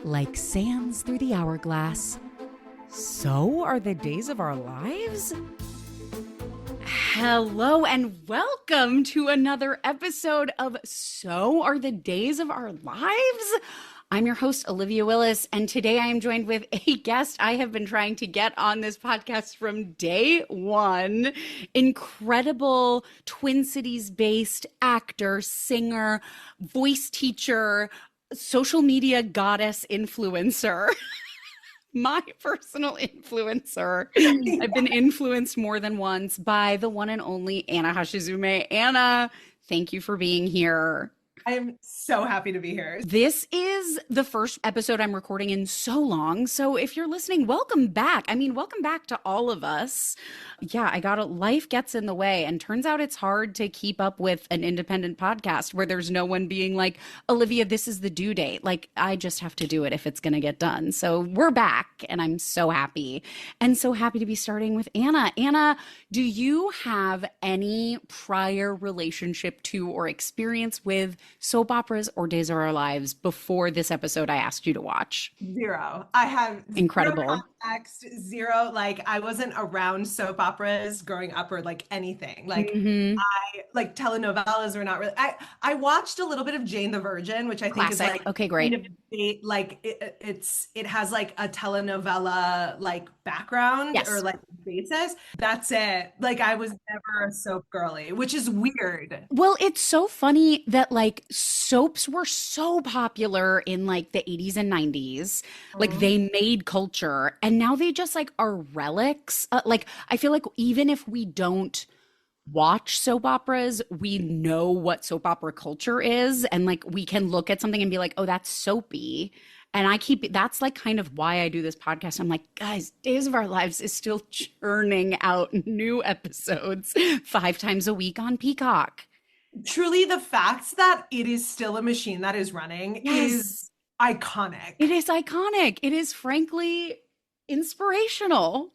Like sands through the hourglass, so are the days of our lives? Hello and welcome to another episode of So Are the Days of Our Lives? I'm your host, Olivia Willis, and today I am joined with a guest I have been trying to get on this podcast from day one. Incredible Twin Cities-based actor, singer, voice teacher, social media goddess influencer. My personal influencer. I've been influenced more than once by the one and only Anna Hashizume. Anna, thank you for being here. I am so happy to be here. This is the first episode I'm recording in so long. So if you're listening, welcome back. I mean, welcome back to all of us. Yeah, life gets in the way, and turns out it's hard to keep up with an independent podcast where there's no one being like, Olivia, this is the due date. Like, I just have to do it if it's going to get done. So we're back, and I'm so happy. And so happy to be starting with Anna. Anna, do you have any prior relationship to or experience with soap operas or Days of Our Lives before this episode I asked you to watch? Zero. I have incredible zero context, zero. Like, I wasn't around soap operas growing up or like anything. Like, I like telenovelas were not really. I watched a little bit of Jane the Virgin, which I think is like okay, great. Kind of, like it has like a telenovela like background or like basis. That's it. Like, I was never a soap girly, which is weird. Well, it's so funny that like soaps were so popular in like the 80s and 90s. Like they made culture, and now they just like are relics. Like I feel like even if we don't watch soap operas, we know what soap opera culture is, and like we can look at something and be like, oh, that's soapy. And that's like kind of why I do this podcast. I'm like, guys, Days of Our Lives is still churning out new episodes 5 times a week on Peacock. Truly, the fact that it is still a machine that is running is iconic. It is iconic. It is frankly inspirational.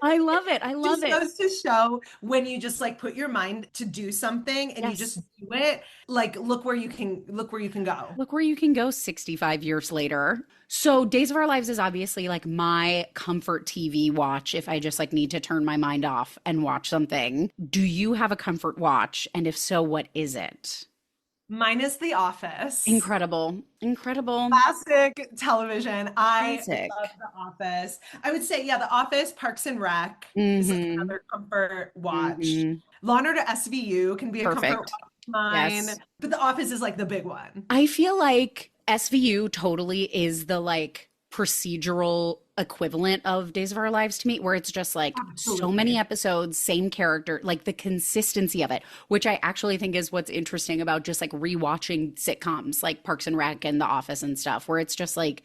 I love it. I love it. It goes to show when you just like put your mind to do something and you just do it, like look where you can go. Look where you can go 65 years later. So Days of Our Lives is obviously like my comfort TV watch if I just like need to turn my mind off and watch something. Do you have a comfort watch? And if so, what is it? Mine is The Office. Incredible. Classic television. Classic. I love The Office. I would say, The Office, Parks and Rec is like another comfort watch. Law and Order SVU can be a comfort watch of mine. Yes. But The Office is like the big one. I feel like SVU totally is the like procedural equivalent of Days of Our Lives to me, where it's just like so many episodes, same character, like the consistency of it, which I actually think is what's interesting about just like rewatching sitcoms like Parks and Rec and The Office and stuff, where it's just like,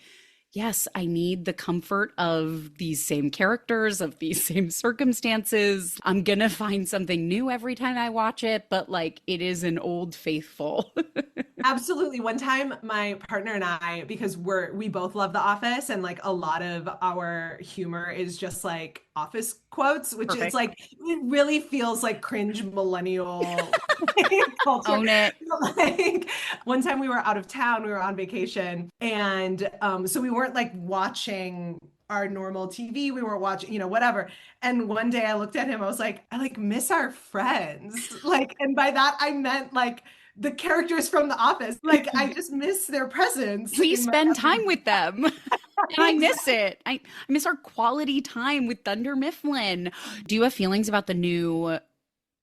yes, I need the comfort of these same characters, of these same circumstances. I'm going to find something new every time I watch it, but like it is an old faithful. Absolutely. One time my partner and I, because we both love The Office, and like a lot of our humor is just like Office quotes, which is like, it really feels like cringe millennial culture. Own it. Like, one time we were out of town, we were on vacation, and so we weren't like watching our normal TV. We were watching, whatever. And one day I looked at him, I was like, I like miss our friends. Like, and by that I meant like the characters from The Office. Like, I just miss their presence. Please spend time with them. And I miss it. I miss our quality time with Thunder Mifflin. Do you have feelings about the new,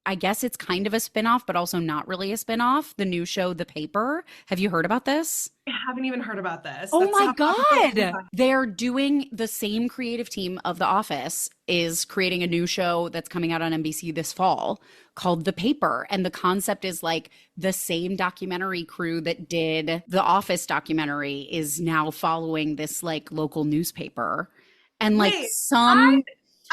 I guess it's kind of a spinoff, but also not really a spinoff, the new show, The Paper? Have you heard about this? I haven't even heard about this. Oh my God. They're doing the same creative team of The Office is creating a new show that's coming out on NBC this fall called The Paper. And the concept is like the same documentary crew that did the Office documentary is now following this like local newspaper. And like I'm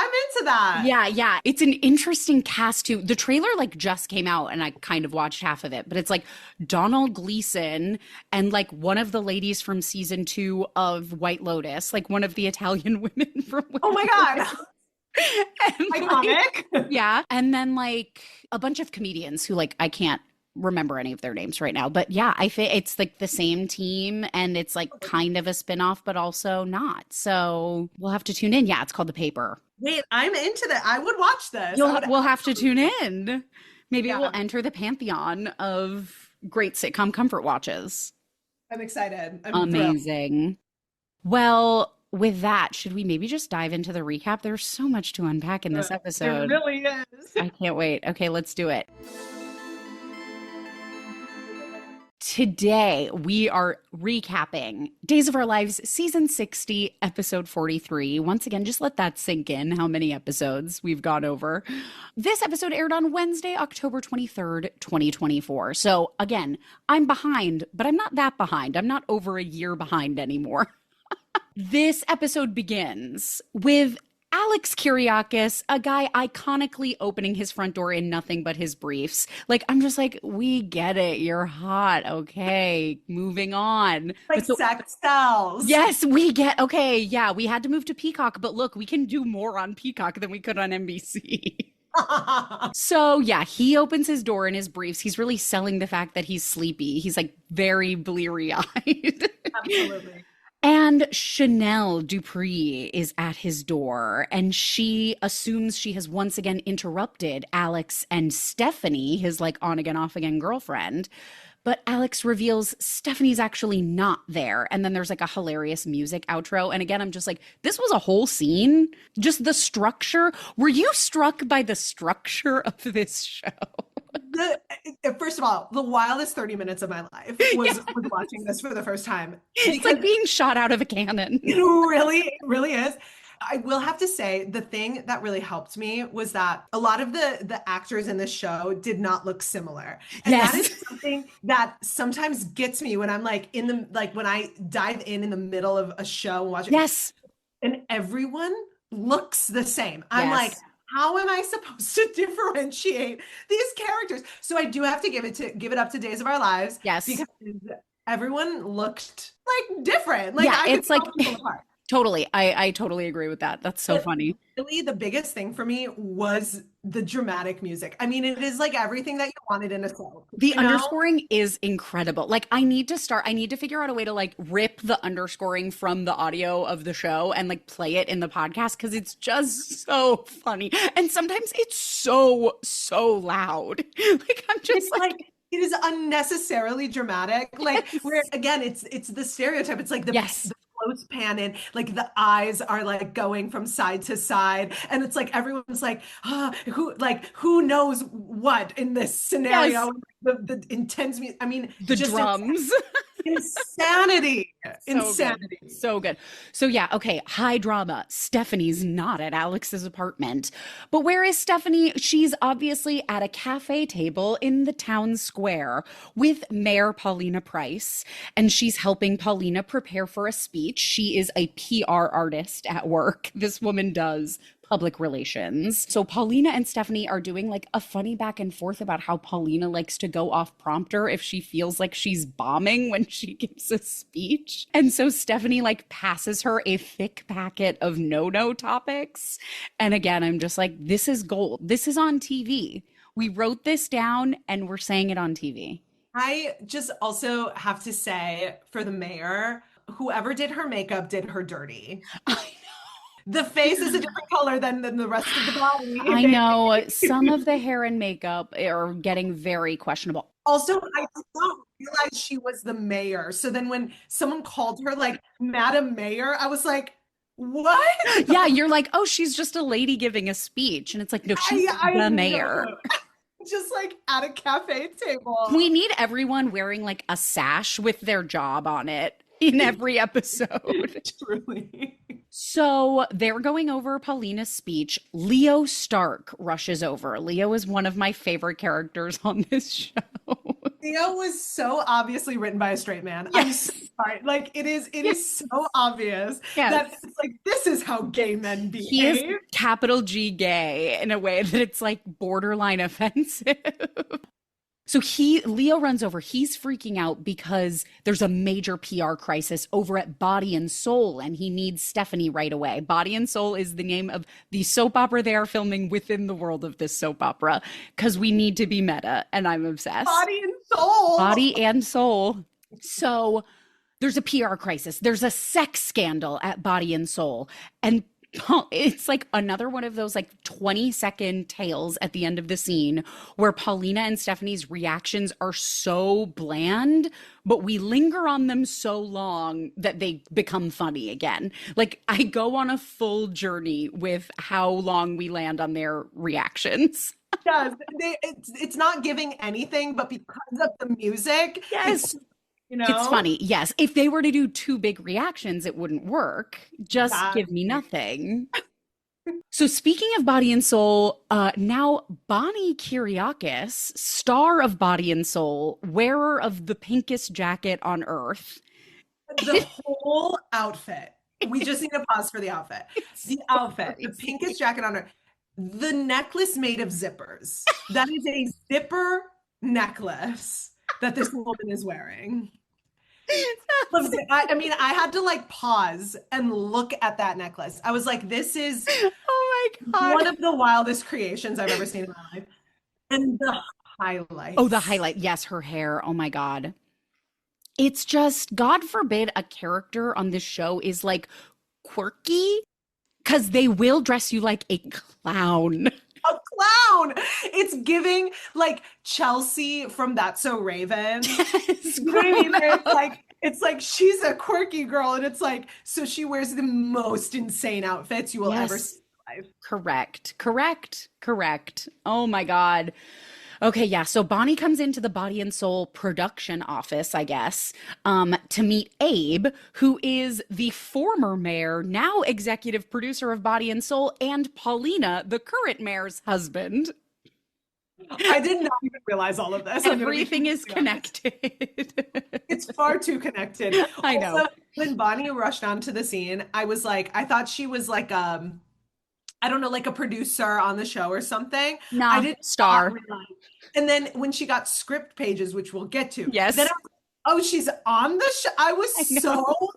into that. Yeah. It's an interesting cast too. The trailer like just came out and I kind of watched half of it, but it's like Donald Gleason and like one of the ladies from season 2 of White Lotus, like one of the Italian women from White Oh my God. Iconic. Yeah. And then like a bunch of comedians who like I can't remember any of their names right now. But yeah, I think it's like the same team and it's like kind of a spin-off, but also not. So we'll have to tune in. Yeah, it's called The Paper. Wait, I'm into that. I would watch this. We'll have to tune in. Maybe it will Yeah, enter the pantheon of great sitcom comfort watches. I'm excited. I'm thrilled. Amazing. Well, with that, should we maybe just dive into the recap? There's so much to unpack in this It episode. really is. I can't wait. Okay, let's do it. Today, we are recapping Days of Our Lives, Season 60, Episode 43. Once again, just let that sink in how many episodes we've gone over. This episode aired on Wednesday, October 23rd, 2024. So again, I'm behind, but I'm not that behind. I'm not over a year behind anymore. This episode begins with Alex Kyriakis, a guy iconically opening his front door in nothing but his briefs. Like, I'm just like, we get it. You're hot. Okay, moving on. Like sex sells. Yes, we get, okay, yeah, we had to move to Peacock, but look, we can do more on Peacock than we could on NBC. So yeah, he opens his door in his briefs. He's really selling the fact that he's sleepy. He's like very bleary-eyed. Absolutely. And Chanel Dupree is at his door, and she assumes she has once again interrupted Alex and Stephanie, his like on again, off again girlfriend. But Alex reveals Stephanie's actually not there. And then there's like a hilarious music outro. And again, I'm just like, this was a whole scene. Just the structure. Were you struck by the structure of this show? First of all, the wildest 30 minutes of my life was watching this for the first time. It's like being shot out of a cannon. It really is. I will have to say the thing that really helped me was that a lot of the actors in this show did not look similar. And Yes. that is something that sometimes gets me when I'm like when I dive in the middle of a show and watch it. Yes. And everyone looks the same. I'm Yes. like, how am I supposed to differentiate these characters? So I do have to give it up to Days of Our Lives. Yes. Because everyone looked like different. Like Yeah, I could it's like tell people apart. totally. I totally agree with that. That's so But funny. really, the biggest thing for me was the dramatic music. I mean, it is like everything that you wanted in a show. The you know? underscoring is incredible. Like I need to figure out a way to like rip the underscoring from the audio of the show and like play it in the podcast because it's just so funny. And sometimes it's so loud. Like I'm just It's like it is unnecessarily dramatic. Like where again, it's the stereotype. It's like the close pan in, like the eyes are like going from side to side, and it's like everyone's like, who knows what in this scenario? Yes. The intense music. I mean, the just drums. Insanity. Insanity. Good. So good. So yeah, okay, high drama. Stephanie's not at Alex's apartment. But where is Stephanie? She's obviously at a cafe table in the town square with Mayor Paulina Price, and she's helping Paulina prepare for a speech. She is a PR artist at work. This woman does public relations. So Paulina and Stephanie are doing like a funny back and forth about how Paulina likes to go off prompter if she feels like she's bombing when she gives a speech. And so Stephanie like passes her a thick packet of no topics. And again, I'm just like, this is gold. This is on TV. We wrote this down and we're saying it on TV. I just also have to say for the mayor, whoever did her makeup did her dirty. The face is a different color than the rest of the body. I know. Some of the hair and makeup are getting very questionable. Also, I did not realize she was the mayor. So then when someone called her like Madam Mayor, I was like, what? Yeah, you're like, oh, she's just a lady giving a speech. And it's like, no, she's the mayor. Just like at a cafe table. We need everyone wearing like a sash with their job on it in every episode. Truly. So they're going over Paulina's speech. Leo Stark rushes over. Leo is one of my favorite characters on this show. Leo was so obviously written by a straight man. Yes. I'm sorry. Like it is so obvious that it's like this is how gay men behave. He is capital G gay in a way that it's like borderline offensive. So Leo runs over, he's freaking out because there's a major PR crisis over at Body and Soul, and he needs Stephanie right away. Body and Soul is the name of the soap opera they are filming within the world of this soap opera, because we need to be meta, and I'm obsessed. Body and soul. Body and soul. So there's a PR crisis. There's a sex scandal at Body and Soul. And it's like another one of those like 20-second tales at the end of the scene where Paulina and Stephanie's reactions are so bland, but we linger on them so long that they become funny again. Like I go on a full journey with how long we land on their reactions. Yes, it's not giving anything, but because of the music, Yes. you It's know, funny. Yes. If they were to do two big reactions, it wouldn't work. Just that give me nothing. So speaking of Body and Soul, now Bonnie Kyriakis, star of Body and Soul, wearer of the pinkest jacket on earth. the whole outfit. We just need to pause for the outfit. It's The so outfit, the crazy. pinkest jacket on her, the necklace made of zippers. That is a zipper necklace that this woman is wearing. I mean, I had to like pause and look at that necklace. I was like, this is Oh my one God. of the wildest creations I've ever seen in my life. And the Oh, the highlights. highlight. Yes, her hair. Oh my God. It's just, God forbid a character on this show is like quirky because they will dress you like a clown. A clown. It's giving like Chelsea from That's So Raven. Yes, You know what I mean? grown Where up. it's like she's a quirky girl, and it's like so she wears the most insane outfits you will ever see Yes. in life. Correct. Correct. Correct. Oh my God. Okay, yeah. So Bonnie comes into the Body and Soul production office, I guess, to meet Abe, who is the former mayor, now executive producer of Body and Soul, and Paulina, the current mayor's husband. I did not even realize all of this. I'm gonna be Everything is completely honest. connected. It's far too connected. I know. Also, when Bonnie rushed onto the scene, I was like, I thought she was like I don't know, like a producer on the show or something. I Nah, did not star. realize. And then when she got script pages, which we'll get to, then Yes, I was like, oh, she's on the show. I know.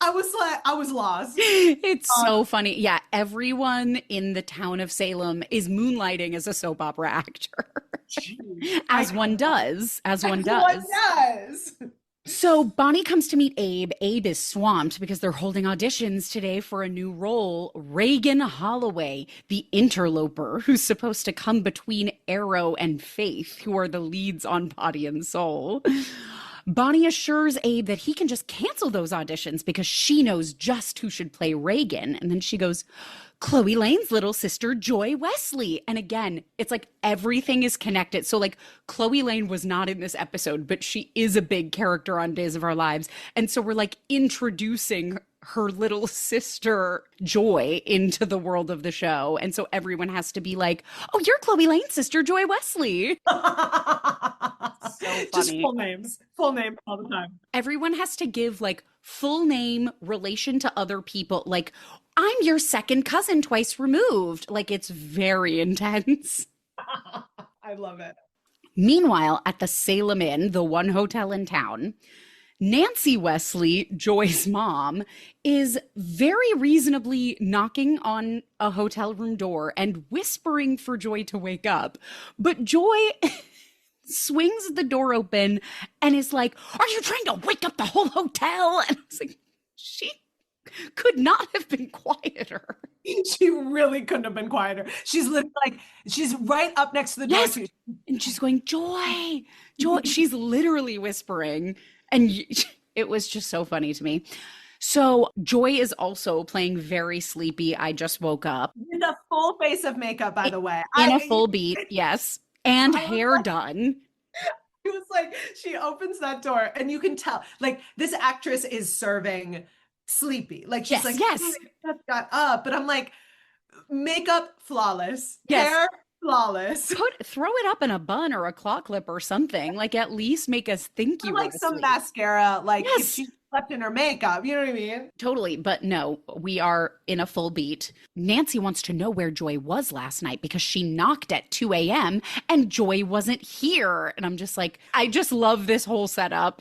I was like, I was lost. It's Um, so funny. Yeah, everyone in the town of Salem is moonlighting as a soap opera actor. I As one cannot. does, as one What does. does? So Bonnie comes to meet Abe. Abe is swamped because they're holding auditions today for a new role. Reagan Holloway, the interloper who's supposed to come between Arrow and Faith, who are the leads on Body and Soul. Bonnie assures Abe that he can just cancel those auditions because she knows just who should play Reagan. And then she goes, Chloe Lane's little sister, Joy Wesley. And again, it's like everything is connected. So, like, Chloe Lane was not in this episode, but she is a big character on Days of Our Lives. And so we're like introducing her little sister, Joy, into the world of the show. And so everyone has to be like, oh, you're Chloe Lane's sister, Joy Wesley. So Just funny. full name all the time. Everyone has to give like full name, relation to other people. Like, I'm your second cousin twice removed. Like, it's very intense. I love it. Meanwhile, at the Salem Inn, the one hotel in town, Nancy Wesley, Joy's mom, is very reasonably knocking on a hotel room door and whispering for Joy to wake up. But Joy swings the door open and is like, are you trying to wake up the whole hotel? And I was like, she could not have been quieter. She really couldn't have been quieter. She's literally like, she's right up next to the door Yes. too. And she's going, Joy, Joy. She's literally whispering. And it was just so funny to me. So Joy is also playing very sleepy. I just woke up With a full face of makeup, by the way. in a full beat. Yes. And I was hair like, done. it was like she opens that door and you can tell like this actress is serving sleepy. Like she's Yes. like, Yes. "Oh, I just got up," but I'm like, makeup flawless, Yes. hair flawless. Throw it up in a bun or a claw clip or something. Like at least make us think you were Like some asleep. mascara, like if Yes. she slept in her makeup, you know what I mean? Totally. But no, we are in a full beat. Nancy wants to know where Joy was last night because she knocked at 2 a.m. and Joy wasn't here. And I'm just like, I just love this whole setup.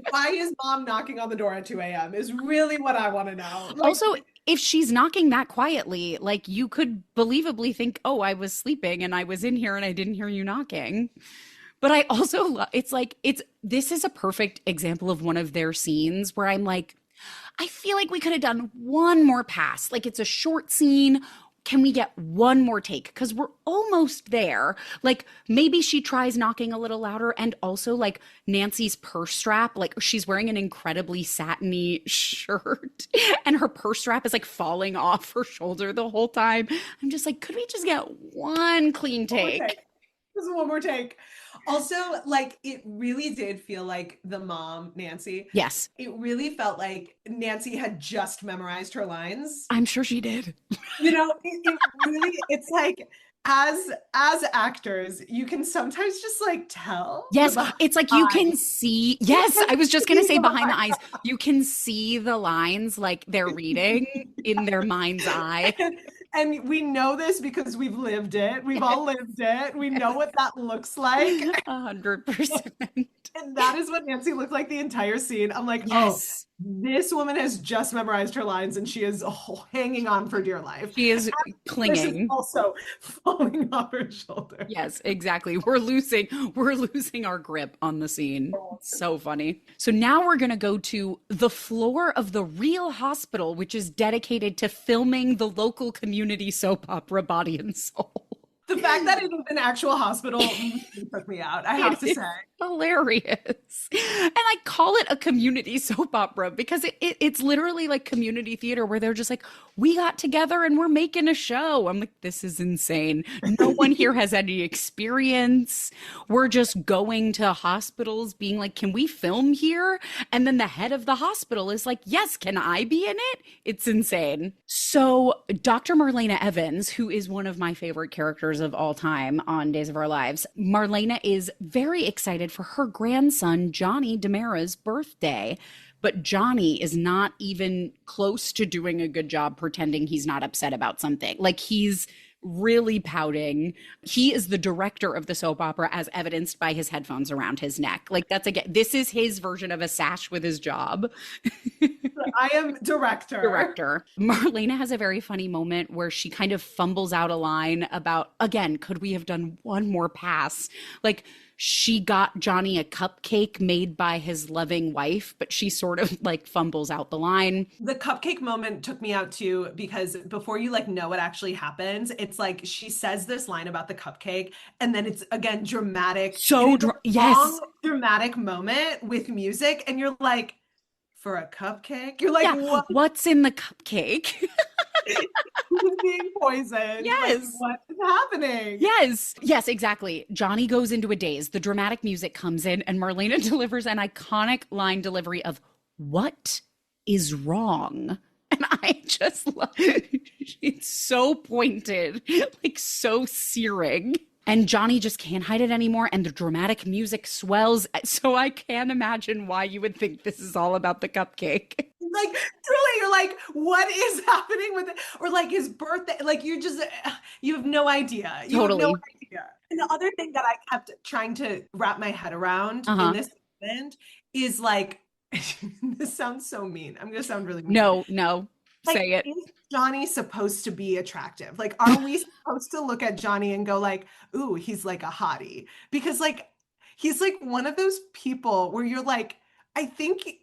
Why is mom knocking on the door at 2 a.m. is really what I want to know. Like, Also, if she's knocking that quietly, like you could believably think, oh, I was sleeping and I was in here and I didn't hear you knocking. But I also it's like this is a perfect example of one of their scenes where I'm like, I feel like we could have done one more pass. Like it's a short scene. Can we get one more take? Because we're almost there. Like maybe she tries knocking a little louder. And also, like Nancy's purse strap, like she's wearing an incredibly satiny shirt and her purse strap is like falling off her shoulder the whole time. I'm just like, could we just get one clean take? Just one more take. Also, like it really did feel like the mom, Nancy. Yes, It really felt like Nancy had just memorized her lines. I'm sure she did. It really, it's like as actors, you can sometimes just like tell Yes, the it's like you can see. Yes, I was just going to say behind the eyes, you can see the lines like they're reading in their mind's eye. And we know this because we've lived it. We've all lived it. We know what that looks like. 100%. And that is what Nancy looked like the entire scene. I'm like, Yes. oh, this woman has just memorized her lines and she is hanging on for dear life. She is And clinging. is also falling off her shoulder. Yes, exactly. We're losing our grip on the scene. It's so funny. So now we're going to go to the floor of the real hospital, which is dedicated to filming the local community soap opera Body and Soul. The fact that it is an actual hospital took me out, I have to say. Hilarious. And I call it a community soap opera because it's literally like community theater where they're just like, we got together and we're making a show. I'm like, this is insane. No one here has any experience. We're just going to hospitals being like, can we film here? And then the head of the hospital is like, yes, can I be in it? It's insane. So Dr. Marlena Evans, who is one of my favorite characters of all time on Days of Our Lives, Marlena is very excited for her grandson, Johnny DeMara's birthday. But Johnny is not even close to doing a good job pretending he's not upset about something. Like he's really pouting. He is the director of the soap opera as evidenced by his headphones around his neck. Like that's again, this is his version of a sash with his job. I am director. Marlena has a very funny moment where she kind of fumbles out a line about, again, could we have done one more pass? Like she got Johnny a cupcake made by his loving wife, but she sort of like fumbles out the line. The cupcake moment took me out too, because before you like know what actually happens, it's like she says this line about the cupcake and then it's again dramatic. Yes. Dramatic moment with music. And you're like, for a cupcake? You're like, yeah. What's in the cupcake? Who's being poisoned? Yes. Like, what is happening? Yes, exactly. Johnny goes into a daze. The dramatic music comes in and Marlena delivers an iconic line delivery of, what is wrong? And I just love it's so pointed, like so searing. And Johnny just can't hide it anymore. And the dramatic music swells. So I can't imagine why you would think this is all about the cupcake. Like, truly, you're like, what is happening with it? Or like his birthday, like you have no idea. You have no idea. And the other thing that I kept trying to wrap my head around in this moment is like, this sounds so mean. I'm going to sound really mean. No. Like, say it. Is Johnny supposed to be attractive? Like, are we supposed to look at Johnny and go like, ooh, he's like a hottie? Because like, he's like one of those people where you're like, I think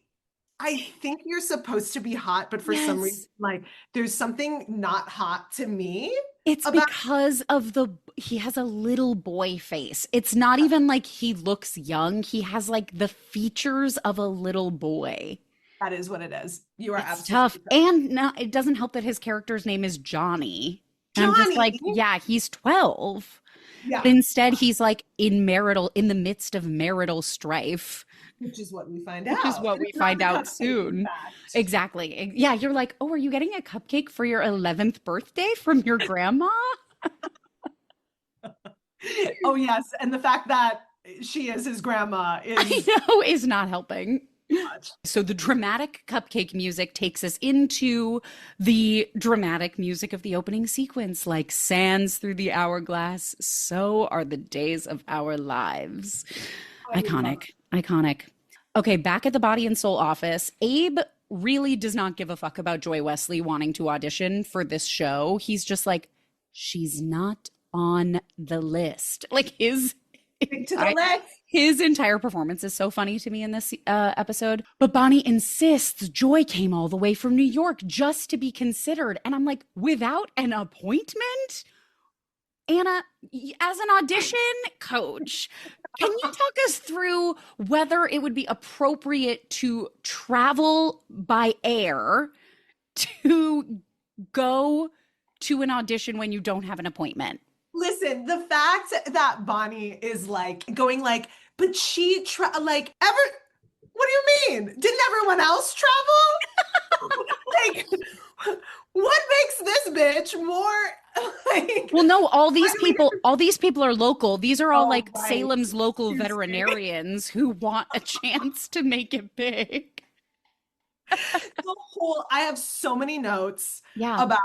you're supposed to be hot, but for some reason, like there's something not hot to me. It's because of he has a little boy face. It's not even like he looks young. He has like the features of a little boy. That is what it is. You are absolutely tough. Right. And now it doesn't help that his character's name is Johnny. And I'm just like, yeah, he's 12. Yeah. But instead he's like in the midst of marital strife. Which is what we find out soon. Exactly. Yeah, you're like, oh, are you getting a cupcake for your 11th birthday from your grandma? Oh, yes. And the fact that she is his grandma is not helping. Much. So the dramatic cupcake music takes us into the dramatic music of the opening sequence, like sands through the hourglass. So are the days of our lives. Iconic. Okay, back at the Body and Soul office, Abe really does not give a fuck about Joy Wesley wanting to audition for this show. He's just like, she's not on the list. Like his Stick to the list. His entire performance is so funny to me in this episode. But Bonnie insists Joy came all the way from New York just to be considered. And I'm like, without an appointment? Anna, as an audition coach, can you talk us through whether it would be appropriate to travel by air to go to an audition when you don't have an appointment? Listen, the fact that Bonnie is like going like, but she like ever. What do you mean? Didn't everyone else travel? Like, what makes this bitch more like? Well, no, all these people are local. These are all like right. Salem's local veterinarians who want a chance to make it big. I have so many notes Yeah. about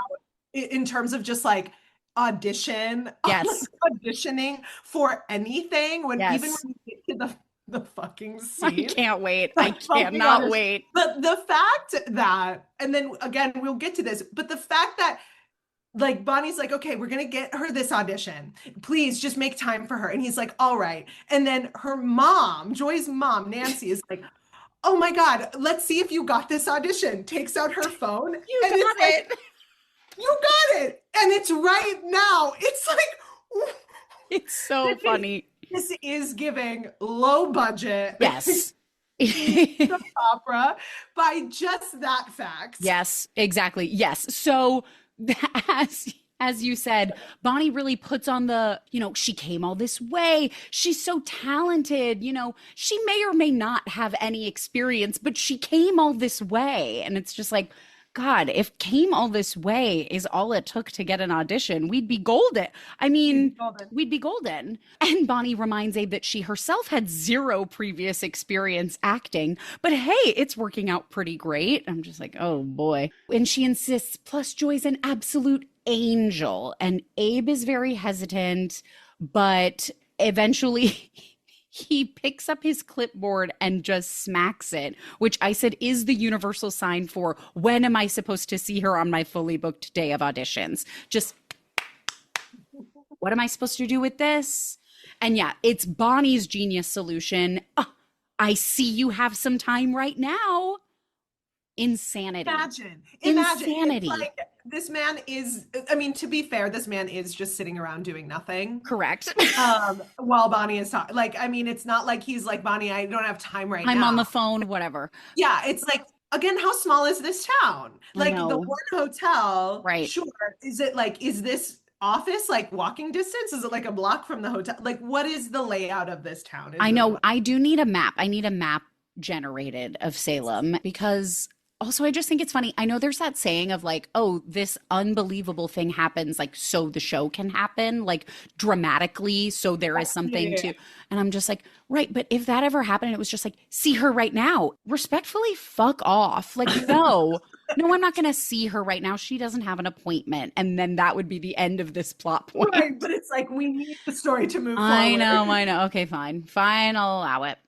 in terms of just like audition, Yes. like auditioning for anything even when you get to the fucking scene. I can't wait. I cannot wait. But the fact that, and then again, we'll get to this, but the fact that like Bonnie's like, okay, we're gonna get her this audition. Please just make time for her. And he's like, all right. And then her mom, Joy's mom, Nancy, is like, oh my God, let's see if you got this audition. Takes out her phone. You got it. Like, you got it. And it's right now. It's like, it's so funny. This is giving low budget. Yes. Opera by just that fact. Yes, exactly. Yes. So as you said, Bonnie really puts on the, she came all this way. She's so talented. She may or may not have any experience, but she came all this way. And it's just like, God, if came all this way is all it took to get an audition, we'd be golden. I mean, we'd be golden. And Bonnie reminds Abe that she herself had zero previous experience acting, but hey, it's working out pretty great. I'm just like, oh boy. And she insists, plus Joy's an absolute angel. And Abe is very hesitant, but eventually he picks up his clipboard and just smacks it, which I said is the universal sign for when am I supposed to see her on my fully booked day of auditions? Just, what am I supposed to do with this? And yeah, it's Bonnie's genius solution. Oh, I see you have some time right now. Insanity. Imagine. Insanity. It's like, this man is, I mean, to be fair, this man is just sitting around doing nothing. Correct. While Bonnie is talking. Like, I mean, it's not like he's like, Bonnie, I don't have time right now. I'm on the phone, whatever. Yeah, it's like, again, how small is this town? Like the one hotel, right? Sure. Is it like, is this office like walking distance? Is it like a block from the hotel? Like, what is the layout of this town? I know. I do need a map. I need a map generated of Salem because also I just think it's funny. I know there's that saying of like, oh, this unbelievable thing happens like so the show can happen like dramatically. So there is something to, and I'm just like, right. But if that ever happened, it was just like, see her right now, respectfully, fuck off. Like, no, I'm not going to see her right now. She doesn't have an appointment. And then that would be the end of this plot point. Right, but it's like, we need the story to move forward. I know. Okay, fine, I'll allow it.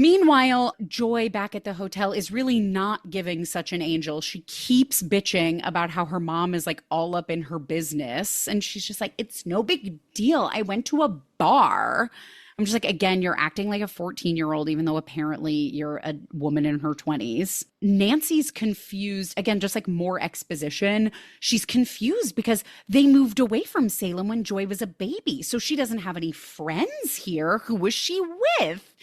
Meanwhile, Joy back at the hotel is really not giving such an angel. She keeps bitching about how her mom is like all up in her business. And she's just like, it's no big deal. I went to a bar. I'm just like, again, you're acting like a 14-year-old, even though apparently you're a woman in her 20s. Nancy's confused. Again, just like more exposition. She's confused because they moved away from Salem when Joy was a baby. So she doesn't have any friends here. Who was she with?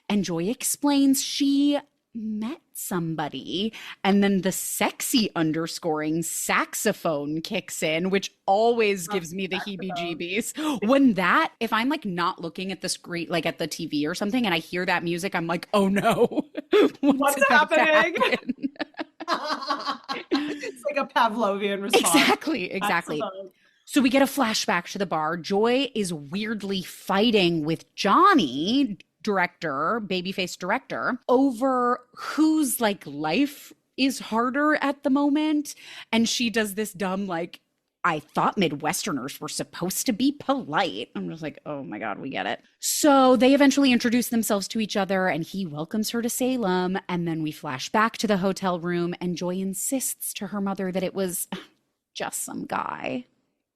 And Joy explains she met somebody. And then the sexy underscoring saxophone kicks in, which always gives me the heebie-jeebies. When that, if I'm like not looking at the screen, like at the TV or something, and I hear that music, I'm like, oh no. What's happening? It's like a Pavlovian response. Exactly. So we get a flashback to the bar. Joy is weirdly fighting with Johnny, babyface director, over whose like life is harder at the moment. And she does this dumb, like, I thought Midwesterners were supposed to be polite. I'm just like, oh my God, we get it. So they eventually introduce themselves to each other and he welcomes her to Salem. And then we flash back to the hotel room and Joy insists to her mother that it was just some guy.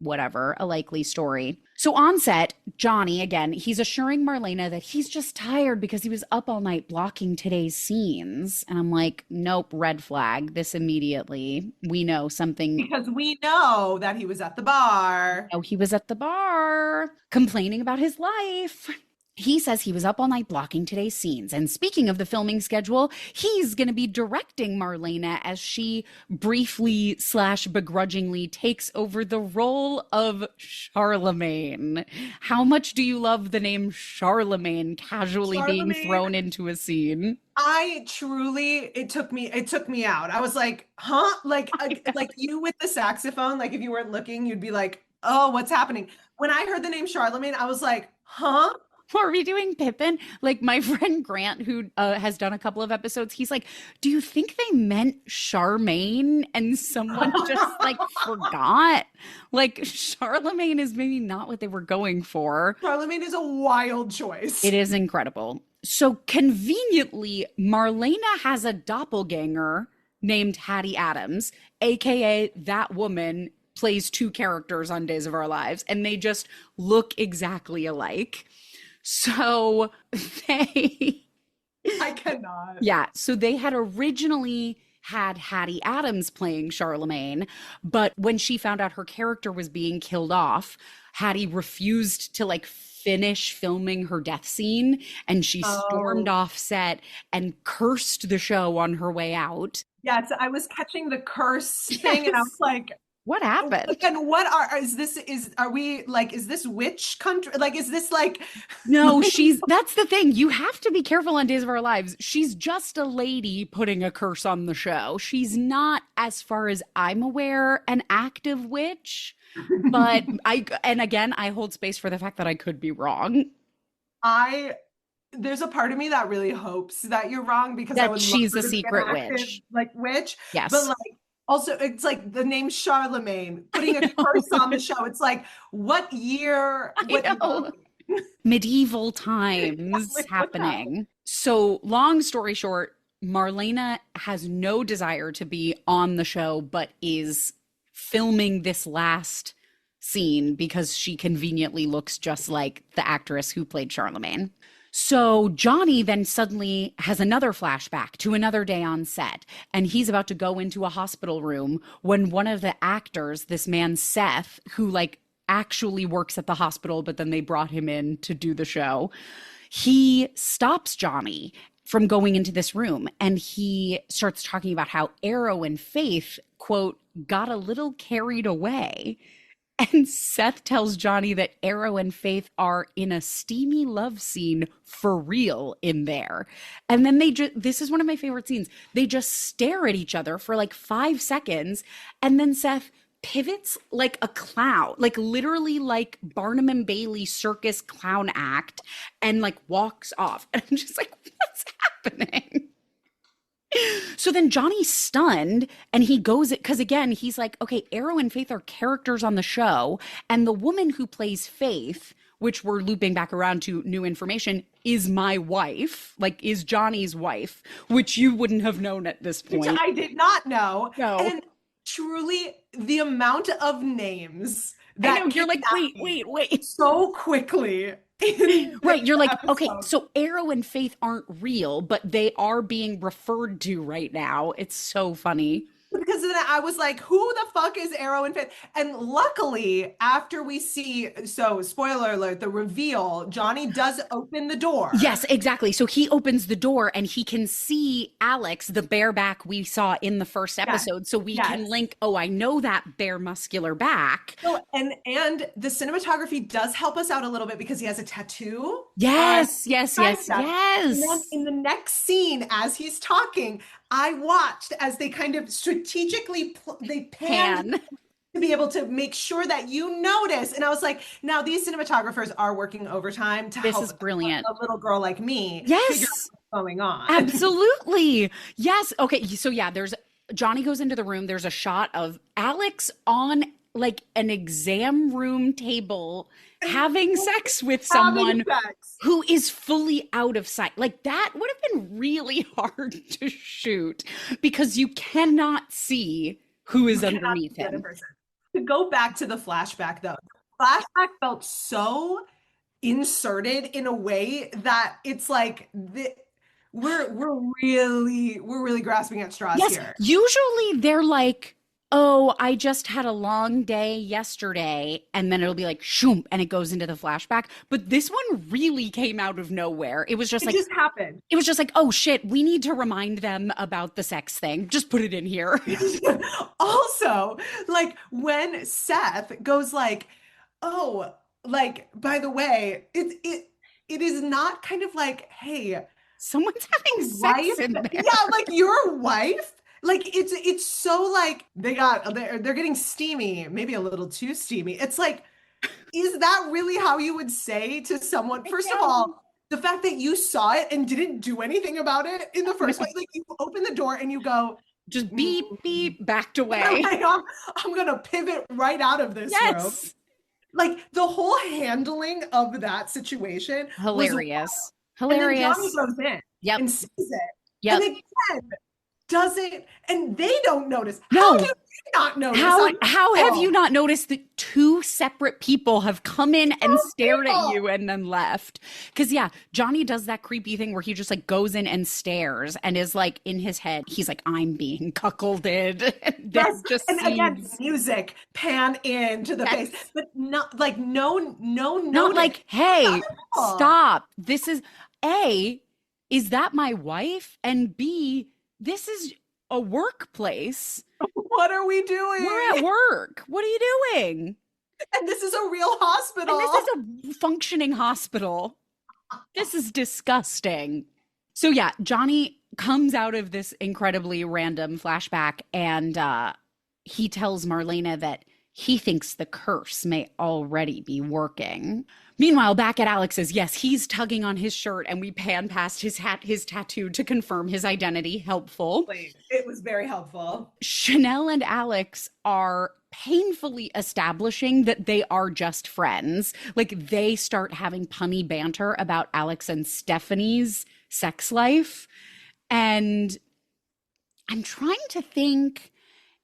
whatever, a likely story. So on set, Johnny, again, he's assuring Marlena that he's just tired because he was up all night blocking today's scenes. And I'm like, nope, red flag. This immediately. We know something. Because we know that he was at the bar. Oh, he was at the bar complaining about his life. He says he was up all night blocking today's scenes. And speaking of the filming schedule, he's going to be directing Marlena as she briefly / begrudgingly takes over the role of Charlemagne. How much do you love the name Charlemagne casually being thrown into a scene? It took me out. I was like, huh? Like you with the saxophone, like if you weren't looking, you'd be like, oh, what's happening? When I heard the name Charlemagne, I was like, huh? Are we doing Pippin? Like my friend Grant, who has done a couple of episodes, he's like, do you think they meant Charmaine? And someone just like forgot. Like Charlemagne is maybe not what they were going for. Charlemagne is a wild choice. It is incredible. So conveniently, Marlena has a doppelganger named Hattie Adams, aka that woman plays two characters on Days of Our Lives, and they just look exactly alike. So I cannot. Yeah. So they had originally had Hattie Adams playing Charlemagne, but when she found out her character was being killed off, Hattie refused to like finish filming her death scene, and she stormed off set and cursed the show on her way out. Yes, I was catching the curse thing, and I was like, what happened? And is this witch country? Like, is this like? No, that's the thing. You have to be careful on Days of Our Lives. She's just a lady putting a curse on the show. She's not, as far as I'm aware, an active witch. But I hold space for the fact that I could be wrong. There's a part of me that really hopes that you're wrong, because that I would she's love a secret witch. Like witch. Yes. But like, also, it's like the name Charlemagne, putting a curse on the show. It's like, what year? Medieval times happening. So long story short, Marlena has no desire to be on the show, but is filming this last scene because she conveniently looks just like the actress who played Charlemagne. So Johnny then suddenly has another flashback to another day on set, and he's about to go into a hospital room when one of the actors, this man Seth, who like actually works at the hospital, but then they brought him in to do the show, he stops Johnny from going into this room, and he starts talking about how Arrow and Faith, quote, got a little carried away. And Seth tells Johnny that Arrow and Faith are in a steamy love scene for real in there. And then this is one of my favorite scenes. They just stare at each other for like 5 seconds. And then Seth pivots like a clown, like literally like Barnum and Bailey circus clown act, and like walks off. And I'm just like, what's happening? So then Johnny's stunned, and he goes, because again, he's like, okay, Arrow and Faith are characters on the show, and the woman who plays Faith, which we're looping back around to new information, is my wife, like is Johnny's wife, which you wouldn't have known at this point. Which I did not know. No. And truly, the amount of names that I know, you're like, wait. So quickly. Right, you're like, okay, so Arrow and Faith aren't real, but they are being referred to right now. It's so funny. Because then I was like, who the fuck is Arrow and Faith? And luckily, after we see, so spoiler alert, the reveal, Johnny does open the door. Yes, exactly. So he opens the door and he can see Alex, the bareback we saw in the first episode. Yes. So we can link, oh, I know that bare muscular back. So, and the cinematography does help us out a little bit because he has a tattoo. Yes. And then in the next scene, as he's talking, I watched as they kind of strategically they pan to be able to make sure that you notice. And I was like, now these cinematographers are working overtime to help is brilliant. A little girl like me figure out what's going on. Absolutely. Yes. Okay. So yeah, Johnny goes into the room. There's a shot of Alex on like an exam room table having sex with someone who is fully out of sight. Like that would have been really hard to shoot because you cannot see who is underneath him. To go back to the flashback though, flashback felt so inserted in a way that it's like we're really grasping at straws Yes, here. usually they're like, oh, I just had a long day yesterday. And then it'll be like, shoom, and it goes into the flashback. But this one really came out of nowhere. It just happened. It was just like, oh shit, we need to remind them about the sex thing. Just put it in here. Also, like when Seth goes like, "Oh, like by the way, it is not kind of like, hey, Someone's having sex wife, in there. yeah, like your wife." Like it's so like they're getting steamy, maybe a little too steamy. It's like, is that really how you would say to someone? First of all, the fact that you saw it and didn't do anything about it in the first place, like you open the door and you go, Just beep, beep, backed away. I'm gonna pivot right out of this room. Yes. Like the whole handling of that situation Hilarious. was, and then Hilarious. Johnny goes in Yep. and sees it. Yep. And again, doesn't, and they don't notice. No. How do you not notice? How have you not noticed that two separate people have come in and stared at you and then left? Because yeah, Johnny does that creepy thing where he just like goes in and stares and is like in his head, he's like, I'm being cuckolded. Yes. Just And again, seems music pan into the face, but not like no, not like, hey, stop. This is A, is that my wife? And B, this is a workplace. What are we doing? We're at work. What are you doing? And this is a real hospital. And this is a functioning hospital. This is disgusting. So yeah, Johnny comes out of this incredibly random flashback and he tells Marlena that he thinks the curse may already be working. Meanwhile, back at Alex's, yes, he's tugging on his shirt and we pan past his tattoo to confirm his identity. Helpful. It was very helpful. Chanel and Alex are painfully establishing that they are just friends. Like they start having punny banter about Alex and Stephanie's sex life. And I'm trying to think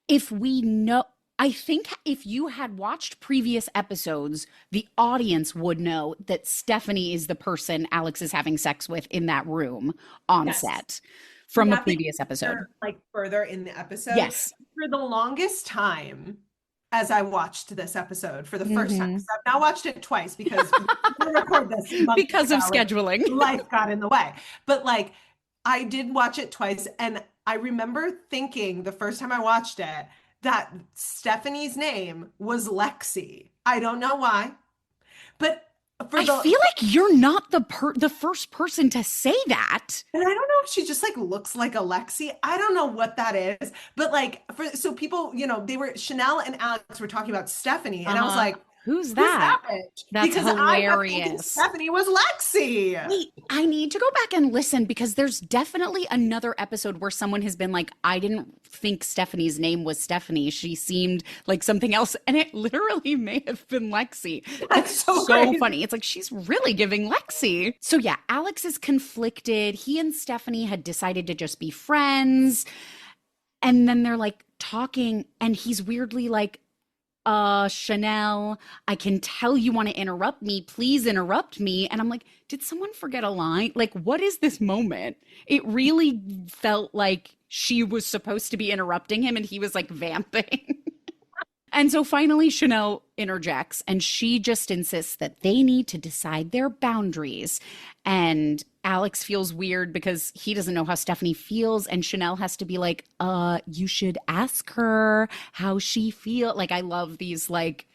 if we know. I think if you had watched previous episodes, the audience would know that Stephanie is the person Alex is having sex with in that room on set from a previous episode. Like further in the episode. Yes. For the longest time, as I watched this episode for the first time, so I've now watched it twice because we record this because of scheduling. Life got in the way. But like, I did watch it twice, and I remember thinking the first time I watched it that Stephanie's name was Lexi. I don't know why, but I feel like you're not the first person to say that. And I don't know if she just like looks like a Lexi. I don't know what that is, but like so people, Chanel and Alex were talking about Stephanie, and I was like, Who's that? Bitch? That's because hilarious. Stephanie was Lexi. Wait, I need to go back and listen because there's definitely another episode where someone has been like, I didn't think Stephanie's name was Stephanie. She seemed like something else. And it literally may have been Lexi. That's so funny. It's like, she's really giving Lexi. So yeah, Alex is conflicted. He and Stephanie had decided to just be friends. And then they're like talking and he's weirdly like, Chanel, I can tell you want to interrupt me. Please interrupt me. And I'm like, did someone forget a line? Like, what is this moment? It really felt like she was supposed to be interrupting him and he was like vamping. And so finally Chanel interjects and she just insists that they need to decide their boundaries. And Alex feels weird because he doesn't know how Stephanie feels. And Chanel has to be like, you should ask her how she feels. Like, I love these like,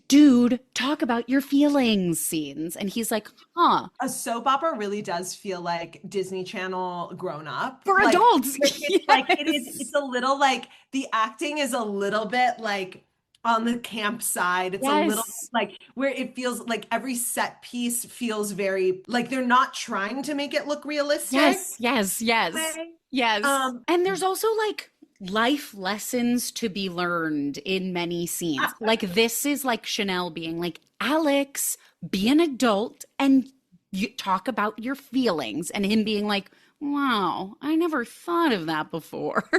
dude, talk about your feelings scenes. And he's like, huh. A soap opera really does feel like Disney Channel grown up. For like, adults. It's like it's a little like the acting is a little bit like on the camp side. It's a little like where it feels like every set piece feels very like they're not trying to make it look realistic. Yes. And there's also like life lessons to be learned in many scenes. Like this is like Chanel being like, Alex, be an adult and you talk about your feelings, and him being like, Wow, I never thought of that before.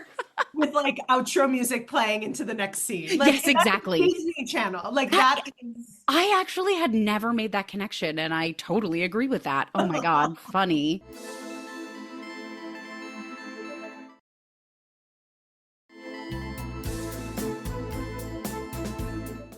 with like outro music playing into the next scene. Like Yes, that's exactly. Disney Channel. Like That that is I actually had never made that connection, and I totally agree with that. Oh my God, funny.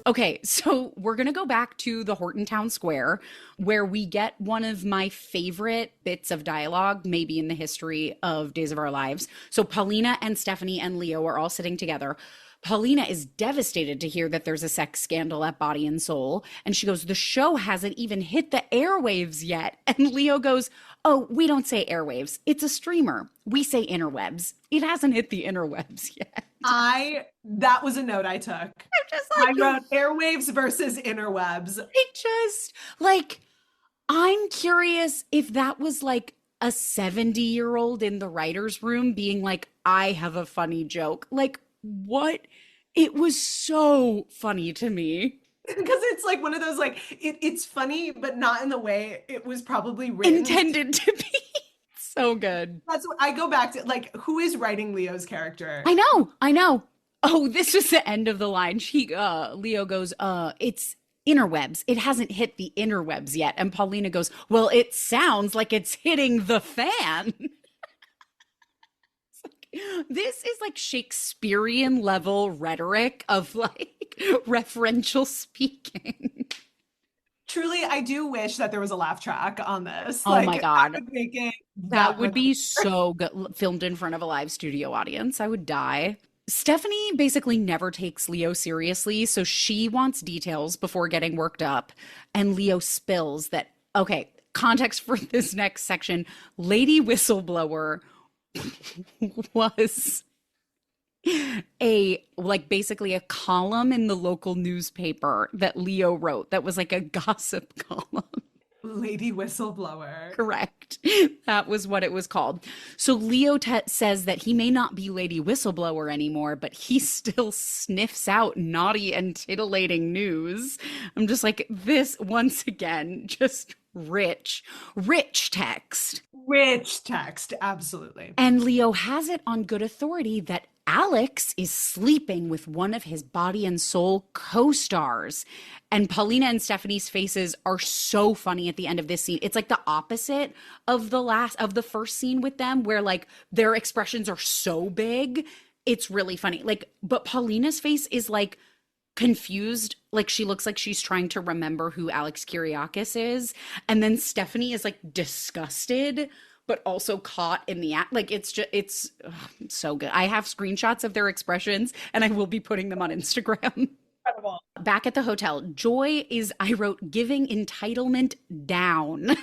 Okay, so we're going to go back to the Horton Town Square where we get one of my favorite bits of dialogue, maybe in the history of Days of Our Lives. So Paulina and Stephanie and Leo are all sitting together. Paulina is devastated to hear that there's a sex scandal at Body and Soul. And she goes, the show hasn't even hit the airwaves yet. And Leo goes, oh, we don't say airwaves. It's a streamer. We say interwebs. It hasn't hit the interwebs yet. that was a note I took. I'm just I like, wrote airwaves versus interwebs. it just like, I'm curious if that was like a 70-year-old in the writer's room being like, I have a funny joke. Like, what? It was so funny to me. Because it's like one of those like it's funny, but not in the way it was probably written. Intended to be. So good. That's what I go back to. Like, who is writing Leo's character? I know, I know. Oh, this is the end of the line. Leo goes, it's interwebs. It hasn't hit the interwebs yet. And Paulina goes, well, it sounds like it's hitting the fan. This is like Shakespearean level rhetoric of like referential speaking. Truly, I do wish that there was a laugh track on this. Oh Like, my God. that would make it That would much be so good filmed in front of a live studio audience. I would die. Stephanie basically never takes Leo seriously, so she wants details before getting worked up. And Leo spills that, okay, context for this next section, Lady Whistleblower was basically a column in the local newspaper that Leo wrote that was like a gossip column. Lady Whistleblower. Correct. That was what it was called. So Leo says that he may not be Lady Whistleblower anymore, but he still sniffs out naughty and titillating news. I'm just like, this once again, just rich text. Rich text, absolutely. And Leo has it on good authority that Alex is sleeping with one of his Body and Soul co-stars. And Paulina and Stephanie's faces are so funny at the end of this scene. It's like the opposite of the first scene with them, where like their expressions are so big. It's really funny. Like, but Paulina's face is like confused, like she looks like she's trying to remember who Alex Kyriakis is. And then Stephanie is like disgusted, but also caught in the act. Like it's so good. I have screenshots of their expressions and I will be putting them on Instagram. Incredible. Back at the hotel, Joy is, I wrote, giving entitlement down.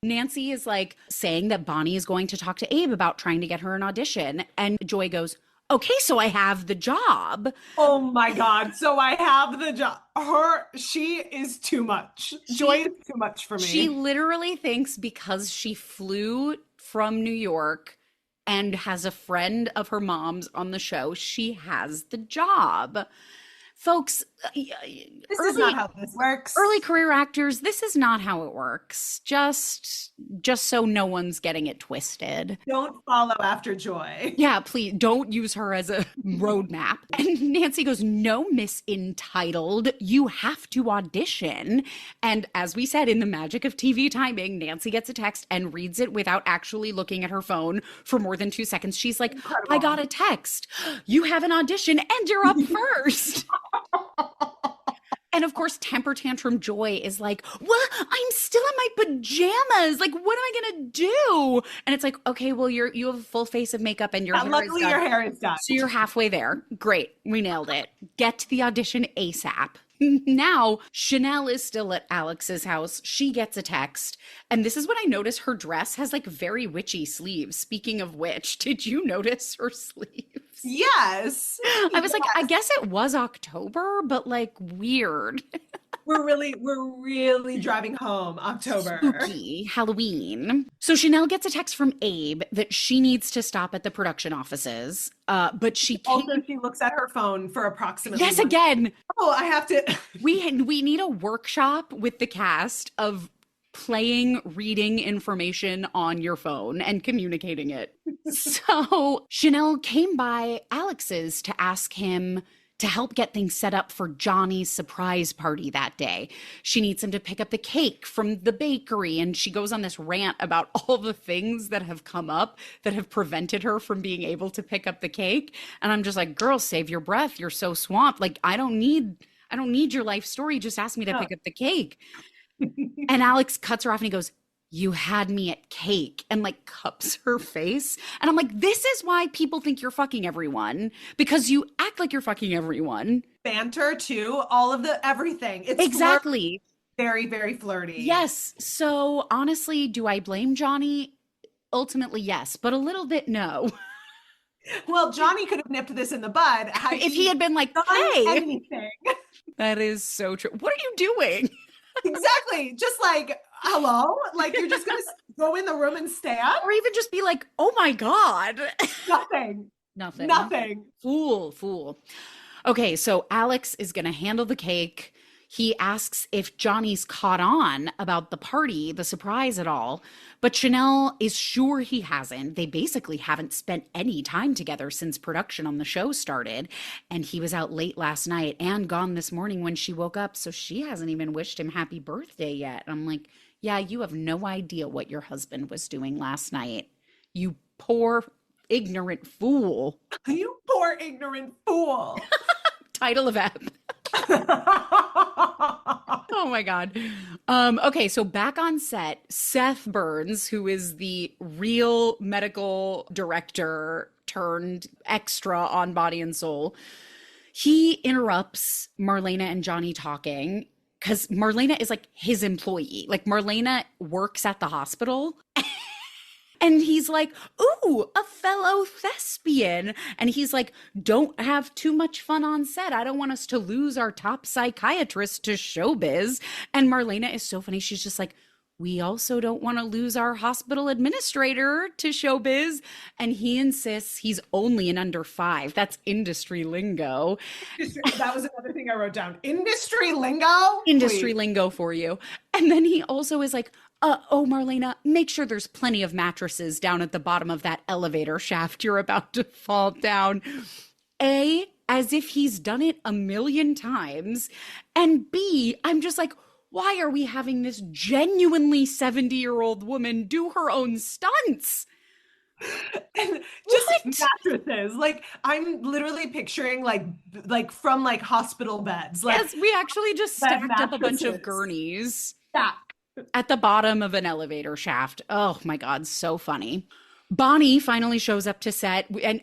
Nancy is like saying that Bonnie is going to talk to Abe about trying to get her an audition. And Joy goes, okay, so I have the job. Oh my God. So I have the job. She is too much. Joy is too much for me. She literally thinks because she flew from New York and has a friend of her mom's on the show, she has the job. Folks, this is not how this works. Early career actors, this is not how it works. Just so no one's getting it twisted. Don't follow after Joy. Yeah, please don't use her as a roadmap. And Nancy goes, no, Miss Entitled, you have to audition. And as we said, in the magic of TV timing, Nancy gets a text and reads it without actually looking at her phone for more than 2 seconds. She's like, incredible. I got a text. You have an audition and you're up first. And of course, temper tantrum Joy is like, well, I'm still in my pajamas. Like, what am I gonna do? And it's like, okay, well, you have a full face of makeup and your hair luckily is done. Your hair is done. So you're halfway there. Great. We nailed it. Get to the audition ASAP. Now, Chanel is still at Alex's house. She gets a text. And this is when I notice her dress has like very witchy sleeves. Speaking of which, did you notice her sleeves? Yes. I was like, I guess it was October, but like weird. We're really driving home October. Spooky Halloween. So Chanel gets a text from Abe that she needs to stop at the production offices. But she can't. Also, she looks at her phone for approximately. Yes, again. Oh, I have to. We need a workshop with the cast of playing reading information on your phone and communicating it. So Chanel came by Alex's to ask him to help get things set up for Johnny's surprise party that day. She needs him to pick up the cake from the bakery, and she goes on this rant about all the things that have come up that have prevented her from being able to pick up the cake. And I'm just like, girl, save your breath. You're so swamped. Like, I don't need your life story. Just ask me to pick up the cake. And Alex cuts her off and he goes, you had me at cake, and like cups her face. And I'm like, this is why people think you're fucking everyone, because you act like you're fucking everyone. Banter too, all of the everything. It's Exactly. very, very flirty. Yes. So honestly, do I blame Johnny? Ultimately, yes, but a little bit no. Well, Johnny could have nipped this in the bud If he had been like, done hey, anything. that is so true. What are you doing? Exactly. Just like, hello? Like, you're just going to go in the room and stand? Or even just be like, oh my God. Nothing. Nothing. Nothing. Fool. Okay, so Alex is going to handle the cake. He asks if Johnny's caught on about the party, the surprise at all, but Chanel is sure he hasn't. They basically haven't spent any time together since production on the show started, and he was out late last night and gone this morning when she woke up, so she hasn't even wished him happy birthday yet. I'm like, yeah, you have no idea what your husband was doing last night. You poor, ignorant fool. You poor, ignorant fool. Title of ep. Oh my God. Okay, so back on set, Seth Burns, who is the real medical director turned extra on Body and Soul, he interrupts Marlena and Johnny talking because Marlena is like his employee. Like Marlena works at the hospital. And he's like, ooh, a fellow thespian. And he's like, don't have too much fun on set. I don't want us to lose our top psychiatrist to showbiz. And Marlena is so funny. She's just like, we also don't want to lose our hospital administrator to showbiz. And he insists he's only an under 5. That's industry lingo. That was another thing I wrote down. Industry lingo? Industry lingo for you. And then he also is like, oh, Marlena, make sure there's plenty of mattresses down at the bottom of that elevator shaft you're about to fall down. A, as if he's done it a million times. And B, I'm just like, why are we having this genuinely 70-year-old woman do her own stunts? And just mattresses. Like, I'm literally picturing like from like hospital beds. Like, yes, we actually just stacked up a bunch of gurneys. Yeah. At the bottom of an elevator shaft. Oh my God, so funny. Bonnie finally shows up to set, and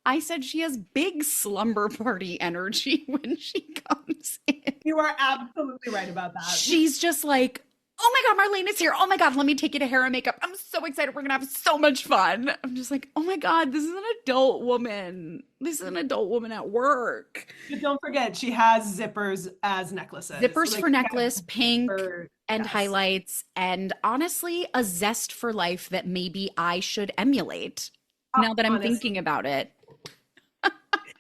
I said she has big slumber party energy when she comes in. You are absolutely right about that. She's just like, oh my God, Marlena's here. Oh my God, let me take you to hair and makeup. I'm so excited. We're going to have so much fun. I'm just like, oh my God, this is an adult woman. This is an adult woman at work. But don't forget, she has zippers as necklaces. Zippers like, for necklace, pink, and yes. highlights, and honestly, a zest for life that maybe I should emulate now that I'm thinking about it.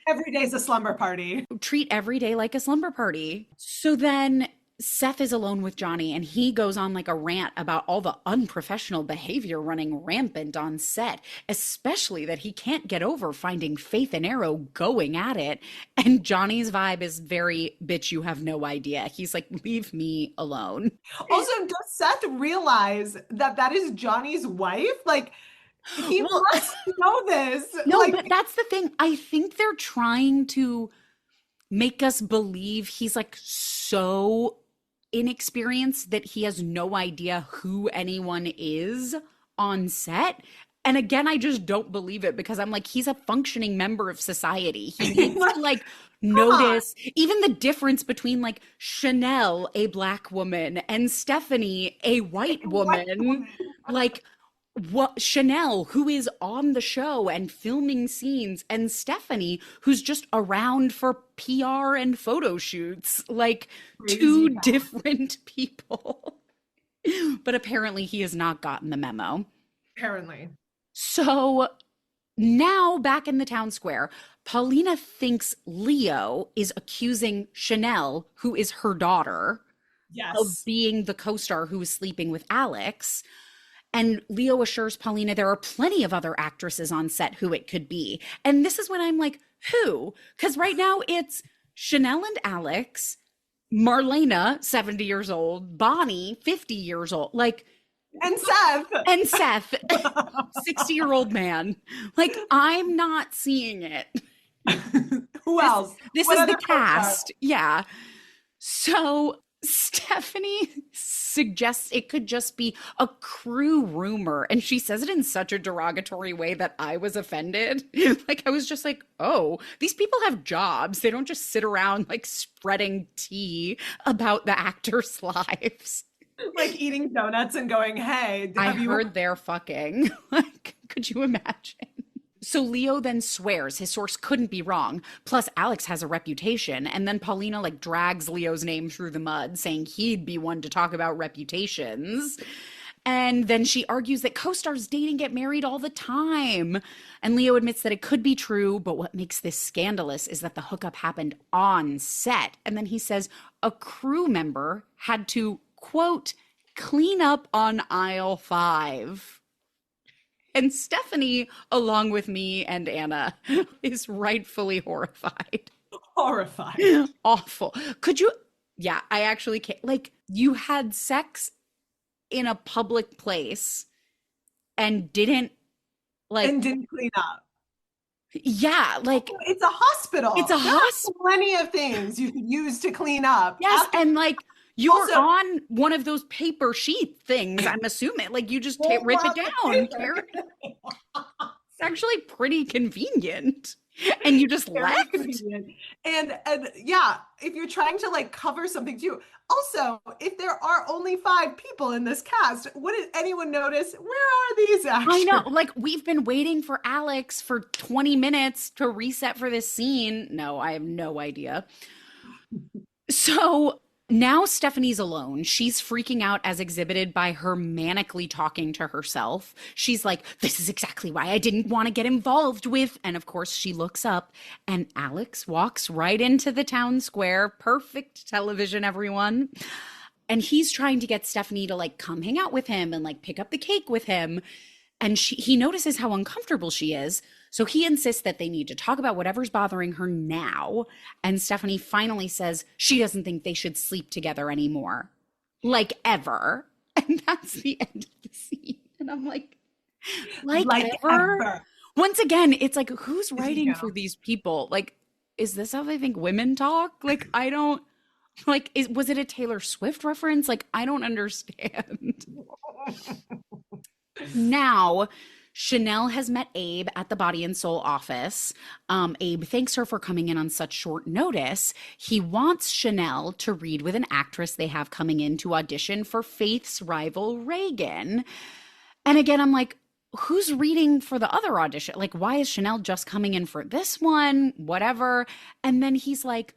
Every day's a slumber party. Treat every day like a slumber party. So then Seth is alone with Johnny, and he goes on like a rant about all the unprofessional behavior running rampant on set, especially that he can't get over finding Faith and Arrow going at it. And Johnny's vibe is very, bitch, you have no idea. He's like, leave me alone. Also, does Seth realize that that is Johnny's wife? Like, he must know this. No, like, but that's the thing. I think they're trying to make us believe he's like so inexperienced that he has no idea who anyone is on set. And again, I just don't believe it because I'm like, he's a functioning member of society. He needs to like notice even the difference between like Chanel, a black woman, and Stephanie, a white woman. Like, what Chanel, who is on the show and filming scenes, and Stephanie, who's just around for PR and photo shoots, like crazy, two different people. But apparently he has not gotten the memo. Apparently. So now back in the town square, Paulina thinks Leo is accusing Chanel, who is her daughter, of Yes. being the co-star who was sleeping with Alex. And Leo assures Paulina there are plenty of other actresses on set who it could be. And this is when I'm like, who? Because right now it's Chanel and Alex, Marlena, 70 years old, Bonnie, 50 years old, like, And Seth. and Seth, 60-year-old man. Like, I'm not seeing it. Who else? This What is the other co-stars? cast. Yeah. So Stephanie suggests it could just be a crew rumor. And she says it in such a derogatory way that I was offended. Like, I was just like, oh, these people have jobs. They don't just sit around like spreading tea about the actors' lives. Like eating donuts and going, hey, I have you heard they're fucking. Like, could you imagine? So Leo then swears his source couldn't be wrong. Plus, Alex has a reputation. And then Paulina like drags Leo's name through the mud, saying he'd be one to talk about reputations. And then she argues that co-stars date and get married all the time. And Leo admits that it could be true, but what makes this scandalous is that the hookup happened on set. And then he says a crew member had to, quote, clean up on aisle 5. And Stephanie, along with me and Anna, is rightfully horrified. horrified? Awful. Could you? Yeah, I actually can't. Like, you had sex in a public place and didn't, like, And didn't clean up. yeah, like, It's a hospital. it's a There are hospital. plenty of things you could use to clean up. Yes, After- and like, you're Also- on one of those paper sheet things, I'm assuming. Like, you just Roll rip it out the down. paper. It's actually pretty convenient. And you just Very left. convenient. And yeah, if you're trying to like cover something too. Also, if there are only 5 people in this cast, wouldn't anyone notice? Where are these actors? I know. Like, we've been waiting for Alex for 20 minutes to reset for this scene. No, I have no idea. So now Stephanie's alone. She's freaking out as exhibited by her manically talking to herself. She's like, this is exactly why I didn't want to get involved with. And of course, she looks up and Alex walks right into the town square. Perfect television, everyone. And he's trying to get Stephanie to like come hang out with him and like pick up the cake with him. And he notices how uncomfortable she is. So he insists that they need to talk about whatever's bothering her now. And Stephanie finally says she doesn't think they should sleep together anymore. Like, ever. And that's the end of the scene. And I'm like ever? Once again, it's like, who's writing for these people? Like, is this how they think women talk? Like, I don't, like, was it a Taylor Swift reference? Like, I don't understand. Now, Chanel has met Abe at the Body and Soul office. Abe thanks her for coming in on such short notice. He wants Chanel to read with an actress they have coming in to audition for Faith's rival, Reagan. And again, I'm like, who's reading for the other audition? Like, why is Chanel just coming in for this one? Whatever. And then he's like,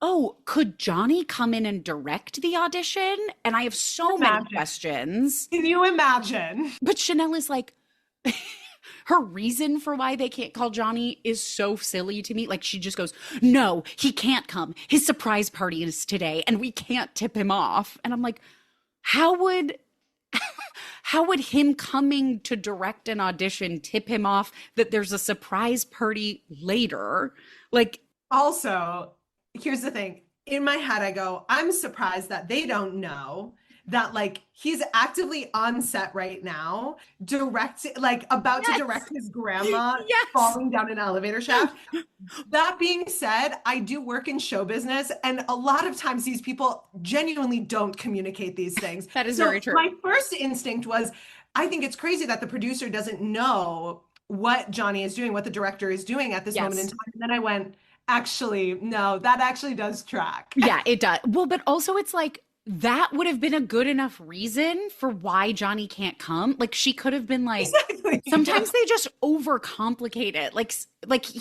oh, could Johnny come in and direct the audition? And I have so many questions. Can you imagine? But Chanel is like, her reason for why they can't call Johnny is so silly to me. Like, she just goes, no, he can't come. His surprise party is today and we can't tip him off. And I'm like, how would him coming to direct an audition tip him off that there's a surprise party later? Like, also, here's the thing. In my head, I go, I'm surprised that they don't know that like he's actively on set right now, about to direct his grandma falling down an elevator shaft. That being said, I do work in show business, and a lot of times these people genuinely don't communicate these things. That is very true. My first instinct was, I think it's crazy that the producer doesn't know what Johnny is doing, what the director is doing at this moment in time. And then I went, actually, no, that actually does track. Yeah, it does. Well, but also it's like, that would have been a good enough reason for why Johnny can't come. Like, she could have been like, sometimes they just overcomplicate it. Like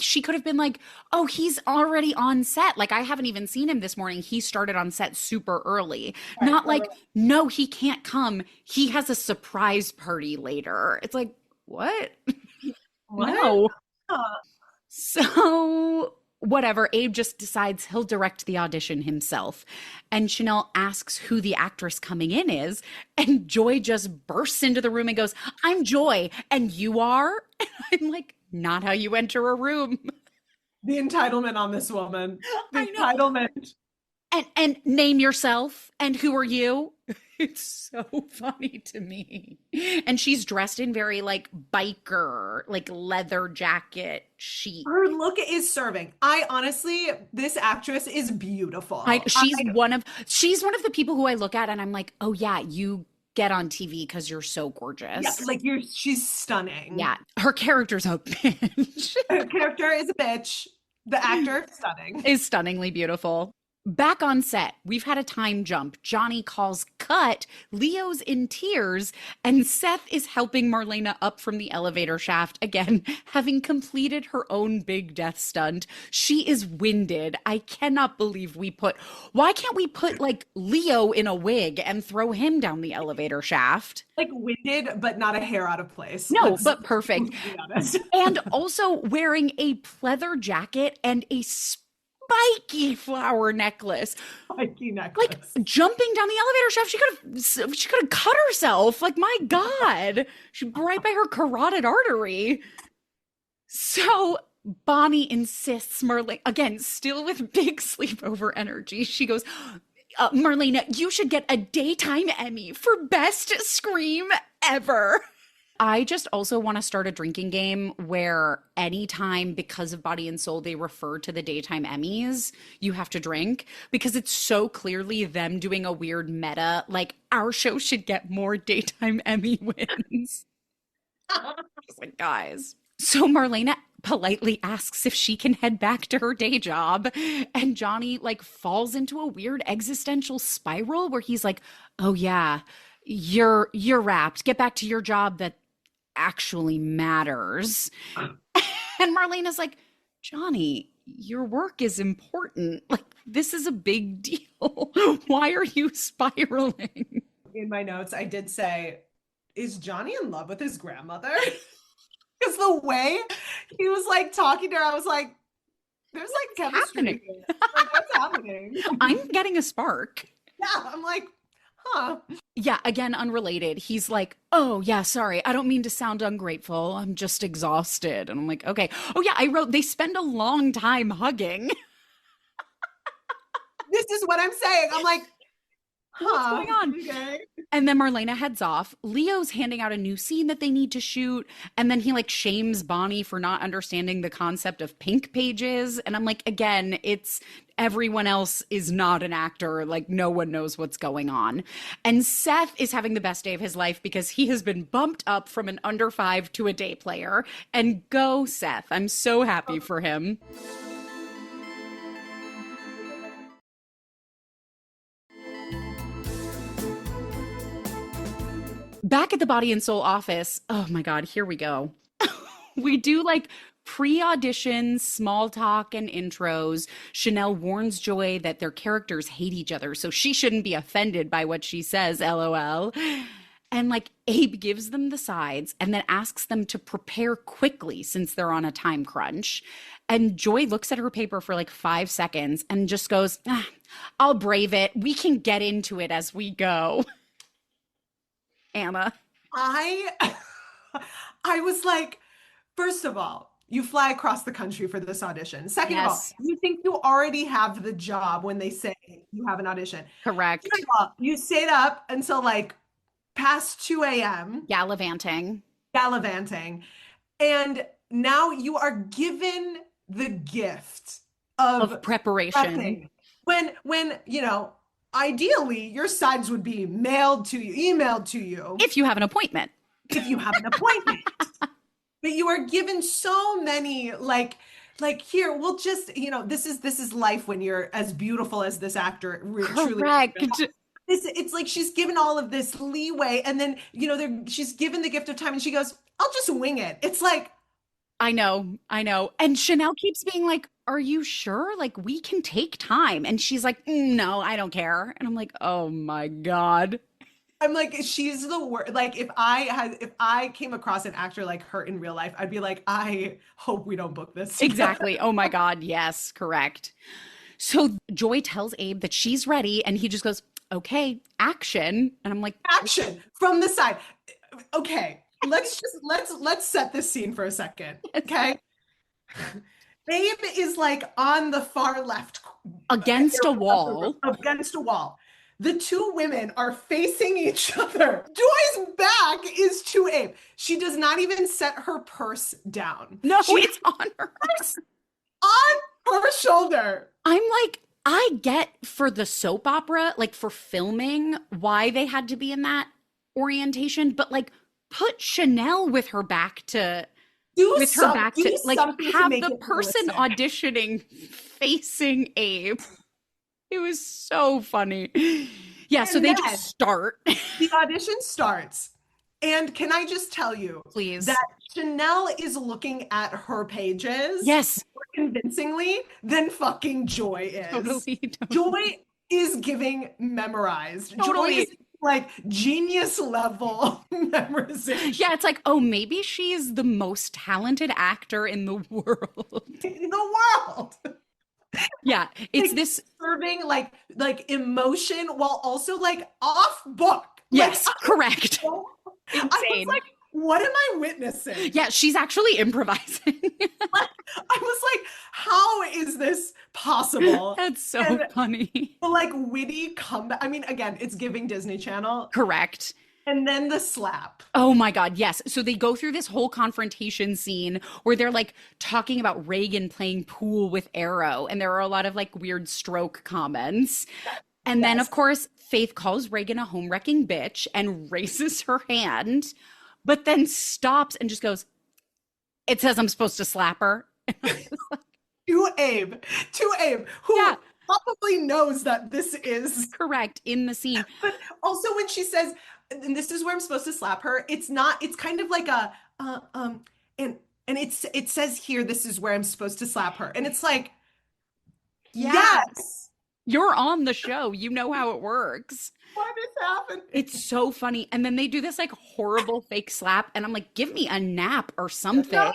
she could have been like, oh, he's already on set. Like, I haven't even seen him this morning. He started on set super early. Right, not like, no, he can't come. He has a surprise party later. It's like, what? No. So whatever. Abe just decides he'll direct the audition himself. And Chanel asks who the actress coming in is. And Joy just bursts into the room and goes, I'm Joy. And you are? And I'm like, not how you enter a room. The entitlement on this woman. The I know. entitlement. And name yourself. And who are you? It's so funny to me. And she's dressed in very like biker, like leather jacket chic. Her look is serving. I honestly, this actress is beautiful. She's one of the people who I look at and I'm like, oh yeah, you get on TV because you're so gorgeous. Yeah, like she's stunning. Yeah. Her character's a bitch. Her character is a bitch. The actor, stunning. Is stunningly beautiful. Back on set, we've had a time jump. Johnny calls cut, Leo's in tears, and Seth is helping Marlena up from the elevator shaft again, having completed her own big death stunt. She is winded. I cannot believe why can't we put like Leo in a wig and throw him down the elevator shaft? Like winded, but not a hair out of place. No, but perfect. And also wearing a pleather jacket and a spiky flower necklace. Spiky necklace. Like jumping down the elevator shaft, she could have cut herself. Like, my God. She's right by her carotid artery. So Bonnie insists, Marlena, again, still with big sleepover energy, she goes, Marlena, you should get a daytime Emmy for best scream ever. I just also want to start a drinking game where anytime, because of Body and Soul, they refer to the daytime Emmys, you have to drink, because it's so clearly them doing a weird meta, like, our show should get more daytime Emmy wins. Just like, guys. So Marlena politely asks if she can head back to her day job, and Johnny like falls into a weird existential spiral where he's like, oh yeah, you're wrapped, get back to your job that actually matters. And Marlena's like, Johnny, your work is important, like this is a big deal. Why are you spiraling? In my notes I did say, is Johnny in love with his grandmother? Because the way he was like talking to her, I was like, there's like chemistry here. Like, what's happening? I'm getting a spark. Yeah, I'm like, huh. Yeah, again, unrelated. He's like, oh, yeah, sorry. I don't mean to sound ungrateful. I'm just exhausted. And I'm like, okay. Oh, yeah, I wrote, they spend a long time hugging. This is what I'm saying. I'm like, what's going on? Okay. And then Marlena heads off. Leo's handing out a new scene that they need to shoot. And then he like shames Bonnie for not understanding the concept of pink pages. And I'm like, again, it's everyone else is not an actor. Like no one knows what's going on. And Seth is having the best day of his life because he has been bumped up from an under 5 to a day player. And go Seth. I'm so happy for him. Back at the Body and Soul office, oh my God, here we go. We do like pre-audition, small talk, and intros. Chanel warns Joy that their characters hate each other, so she shouldn't be offended by what she says, LOL. And like Abe gives them the sides and then asks them to prepare quickly since they're on a time crunch. And Joy looks at her paper for like 5 seconds and just goes, I'll brave it. We can get into it as we go. Anna. I was like, first of all, you fly across the country for this audition. Second of all, you think you already have the job when they say you have an audition. Correct. Third of all, you stayed up until like past 2 a.m. Gallivanting. And now you are given the gift of preparation. When, you know, ideally, your sides would be mailed to you, emailed to you. If you have an appointment. If you have an appointment. But you are given so many, like here, we'll just, you know, this is life when you're as beautiful as this actor truly. Correct. It's like she's given all of this leeway, and then, you know, she's given the gift of time, and she goes, I'll just wing it. It's like, I know. And Chanel keeps being like, are you sure? Like, we can take time. And she's like, no, I don't care. And I'm like, oh my God. I'm like, she's the worst. Like, if I came across an actor like her in real life, I'd be like, I hope we don't book this together. Exactly. Oh my God. Yes, correct. So Joy tells Abe that she's ready, and he just goes, okay, action. And I'm like, Action from the side. Okay, let's set this scene for a second. Okay. Abe is like on the far left against a wall. against a wall. The two women are facing each other. Joy's back is to Abe. She does not even set her purse down. No, She it's on her. on her shoulder. I'm like, I get for the soap opera, like for filming, why they had to be in that orientation, but like put Chanel with her back to like have the person auditioning facing Abe. It was so funny. Yeah, so they just start. The audition starts. And can I just tell you, please, that Chanel is looking at her pages yes, more convincingly than fucking Joy is. Totally. Joy is giving memorized. Totally. Joy is like genius level memorization. Yeah, it's like, oh, maybe she's the most talented actor in the world. In the world. Yeah, it's like, this serving like emotion while also like off book. Yes, like, correct. Insane. I was like, what am I witnessing? Yeah, she's actually improvising. I was like, how is this possible? That's so funny. The like witty comeback. I mean, again, it's giving Disney Channel. Correct. And then the slap. Oh my God, yes. So they go through this whole confrontation scene where they're like talking about Reagan playing pool with Arrow, and there are a lot of like weird stroke comments. And then, of course, Faith calls Reagan a home-wrecking bitch and raises her hand, but then stops and just goes, it says I'm supposed to slap her. To Abe, who probably knows that this is correct in the scene. But also when she says, and this is where I'm supposed to slap her, it's kind of like a, and it says here, this is where I'm supposed to slap her. And it's like, yes. You're on the show. You know how it works. What is happening? It's so funny. And then they do this like horrible fake slap. And I'm like, give me a nap or something.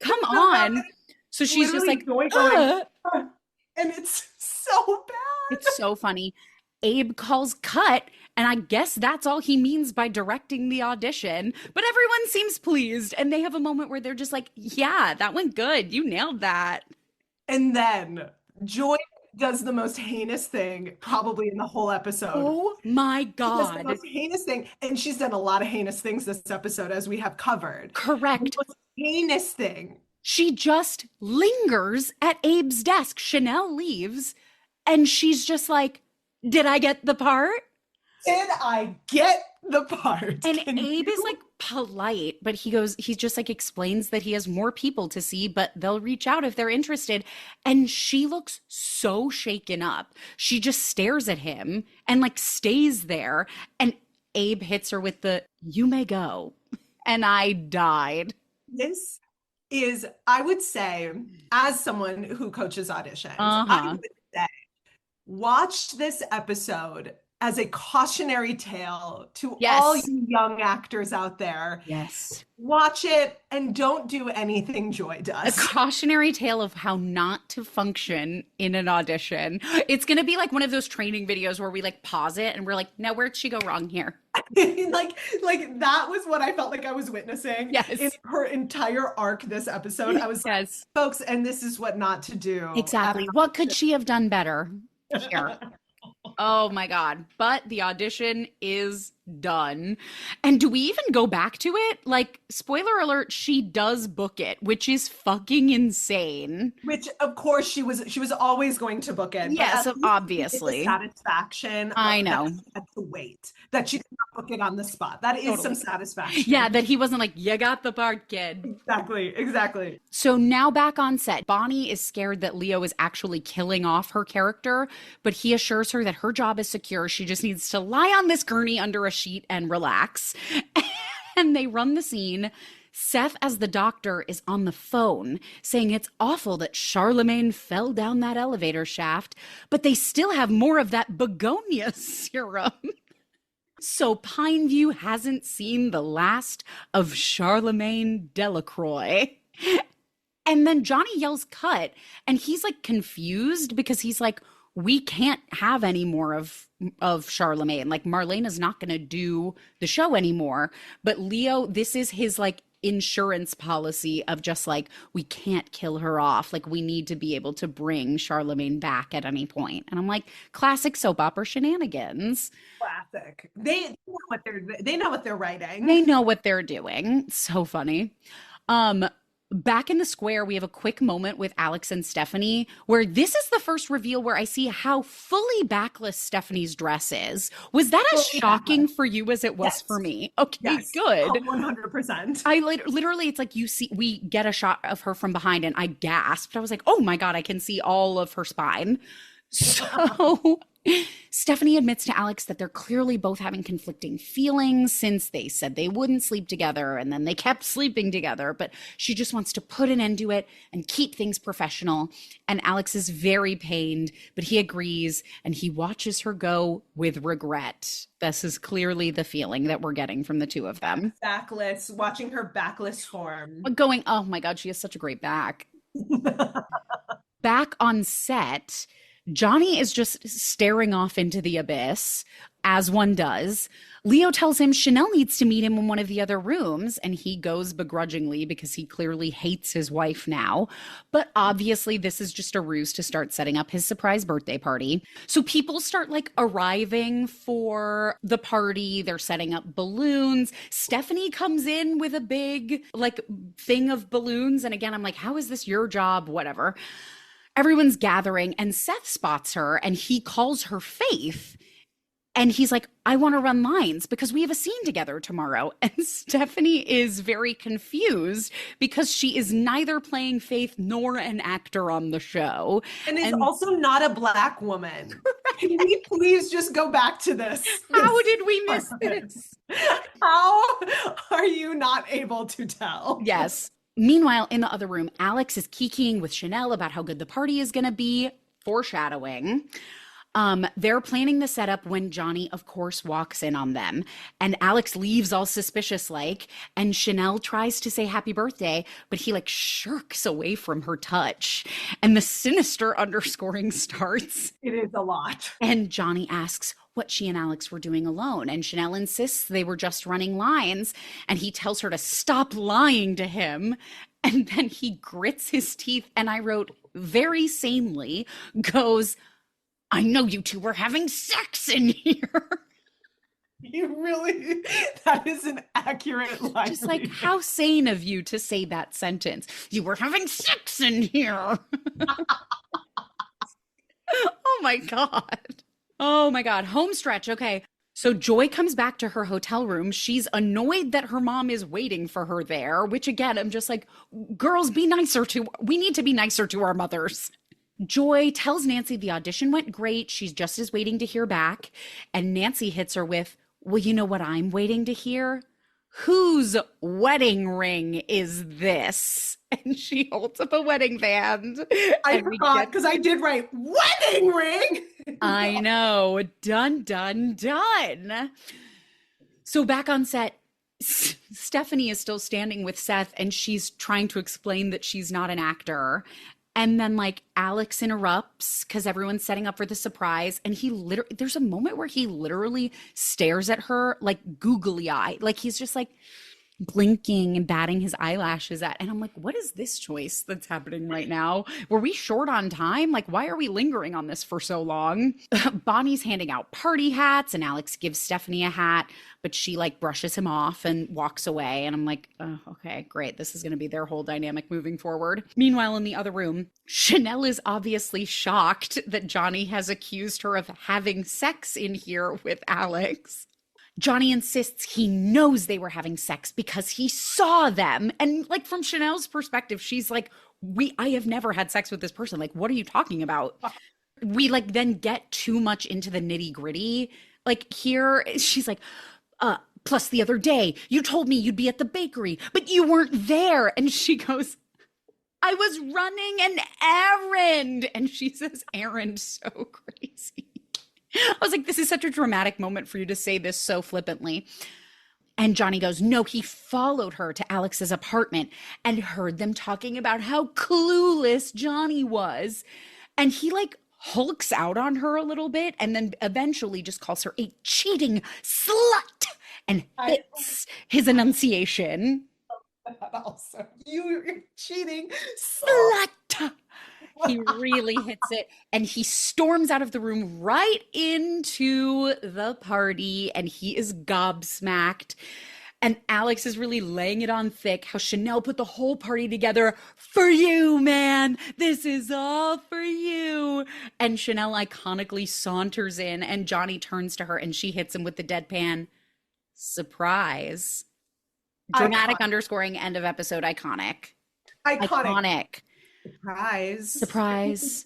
Come on. So she's just like, going. And it's so bad. It's so funny. Abe calls cut. And I guess that's all he means by directing the audition. But everyone seems pleased. And they have a moment where they're just like, yeah, that went good. You nailed that. And then Joy does the most heinous thing probably in the whole episode. Oh my God. She does the most heinous thing. And she's done a lot of heinous things this episode, as we have covered. Correct. The most heinous thing. She just lingers at Abe's desk. Chanel leaves and she's just like, did I get the part? Did I get the part? And Abe is like polite, but he just like explains that he has more people to see, but they'll reach out if they're interested. And she looks so shaken up. She just stares at him and like stays there. And Abe hits her with the, you may go. And I died. This is, I would say, as someone who coaches auditions, I would say, watch this episode as a cautionary tale to all you young actors out there. Yes. Watch it and don't do anything Joy does. A cautionary tale of how not to function in an audition. It's going to be like one of those training videos where we like pause it and we're like, now where'd she go wrong here? like that was what I felt like I was witnessing in her entire arc this episode. I was like, folks, and this is what not to do. Exactly. What could she have done better here? Oh my God. But the audition is done. And do we even go back to it? Like, spoiler alert, she does book it, which is fucking insane. Which, of course, she was always going to book it. Yes, obviously. Satisfaction. I know. At the wait that she did not book it on the spot. That is some satisfaction. Yeah, that he wasn't like, you got the part, kid. Exactly. So now back on set, Bonnie is scared that Leo is actually killing off her character, but he assures her that her job is secure. She just needs to lie on this gurney under a sheet and relax. And they run the scene. Seth, as the doctor, is on the phone saying it's awful that Charlemagne fell down that elevator shaft, but they still have more of that begonia serum. So Pineview hasn't seen the last of Charlemagne Delacroix. And then Johnny yells cut, and he's like confused because he's like, we can't have any more of Charlemagne. Like Marlene is not going to do the show anymore. But Leo, this is his like insurance policy of just like, we can't kill her off. Like we need to be able to bring Charlemagne back at any point. And I'm like, classic soap opera shenanigans. Classic. They know what they're writing. They know what they're doing. So funny. Um, Back in the square, we have a quick moment with Alex and Stephanie, where this is the first reveal where I see how fully backless Stephanie's dress is. Was that as shocking for you as it was for me? Okay, Yes. good. 100%. I literally, it's like you see, we get a shot of her from behind, and I gasped. I was like, oh my God, I can see all of her spine. So Stephanie admits to Alex that they're clearly both having conflicting feelings since they said they wouldn't sleep together and then they kept sleeping together, but she just wants to put an end to it and keep things professional. And Alex is very pained, but he agrees and he watches her go with regret. This is clearly the feeling that we're getting from the two of them. Backless, watching her backless form. Going, oh my God, she has such a great back. Back on set, Johnny is just staring off into the abyss, as one does. Leo tells him Chanel needs to meet him in one of the other rooms, and he goes begrudgingly because he clearly hates his wife now. But obviously, this is just a ruse to start setting up his surprise birthday party. So people start like arriving for the party. They're setting up balloons. Stephanie comes in with a big like thing of balloons. And again, I'm like, how is this your job? Whatever. Everyone's gathering and Seth spots her and he calls her Faith. And he's like, I want to run lines because we have a scene together tomorrow. And Stephanie is very confused because she is neither playing Faith nor an actor on the show. And is also not a Black woman. Right. Can we please just go back to this? How did we miss this? How are you not able to tell? Yes. Meanwhile, in the other room, Alex is kikiing with Chanel about how good the party is going to be, foreshadowing. They're planning the setup when Johnny, of course, walks in on them. And Alex leaves all suspicious like, and Chanel tries to say happy birthday, but he like shirks away from her touch. And the sinister underscoring starts. It is a lot. And Johnny asks what she and Alex were doing alone. And Chanel insists they were just running lines. And he tells her to stop lying to him. And then he grits his teeth. And I wrote very sanely, goes, I know you two were having sex in here. You really, that is an accurate line. Just like, how sane of you to say that sentence. You were having sex in here. Oh my God. Oh my God. Home stretch. Okay. So Joy comes back to her hotel room. She's annoyed that her mom is waiting for her there, which again, I'm just like, girls, we need to be nicer to our mothers. Joy tells Nancy the audition went great. She's just as waiting to hear back. And Nancy hits her with, well, you know what I'm waiting to hear? Whose wedding ring is this? And she holds up a wedding band. I forgot because I did write wedding ring. I know. Dun, dun, dun. So back on set, Stephanie is still standing with Seth and she's trying to explain that she's not an actor. And then like Alex interrupts because everyone's setting up for the surprise. And there's a moment where he literally stares at her like googly eye. Like he's just like blinking and batting his eyelashes at. And I'm like, what is this choice that's happening right now? Were we short on time? Like, why are we lingering on this for so long? Bonnie's handing out party hats and Alex gives Stephanie a hat, but she like brushes him off and walks away. And I'm like, oh, okay, great. This is going to be their whole dynamic moving forward. Meanwhile, in the other room, Chanel is obviously shocked that Johnny has accused her of having sex in here with Alex. Johnny insists he knows they were having sex because he saw them. And like from Chanel's perspective, she's like, I have never had sex with this person. Like, what are you talking about? We like then get too much into the nitty gritty. Like here, she's like, plus the other day you told me you'd be at the bakery, but you weren't there. And she goes, I was running an errand. And she says, errand so crazy. I was like, this is such a dramatic moment for you to say this so flippantly. And Johnny goes, no, he followed her to Alex's apartment and heard them talking about how clueless Johnny was. And he like hulks out on her a little bit and then eventually just calls her a cheating slut and I hits his enunciation. also, you're cheating. Slut. He really hits it and he storms out of the room right into the party and he is gobsmacked. And Alex is really laying it on thick how Chanel put the whole party together for you, man. This is all for you. And Chanel iconically saunters in and Johnny turns to her and she hits him with the deadpan surprise. Dramatic Iconic. underscoring end of episode iconic. Iconic. Iconic. Surprise. Surprise.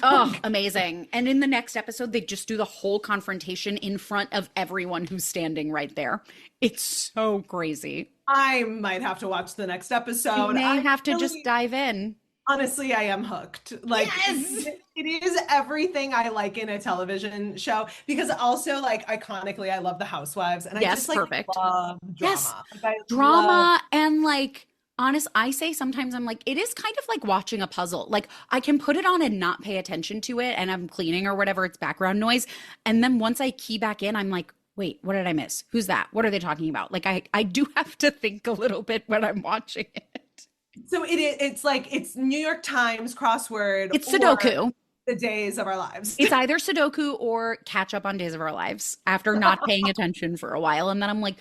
Oh, amazing. And in the next episode, they just do the whole confrontation in front of everyone who's standing right there. It's so crazy. I might have to watch the next You episode. may have to really, just dive in. honestly, I am hooked. Like, Yes. it is everything I like in a television show because also, like, iconically, I love the Housewives and I Yes, just like perfect. love drama. Yes. Like, I love Drama and like, honest, I say sometimes I'm like, it is kind of like watching a puzzle. Like I can put it on and not pay attention to it and I'm cleaning or whatever, it's background noise. And then once I key back in, I'm like, wait, what did I miss? Who's that? What are they talking about? Like I do have to think a little bit when I'm watching it. So it's like it's New York Times crossword It's or Sudoku. the days of our lives. It's either Sudoku or catch up on Days of Our Lives after not paying attention for a while. And then I'm like,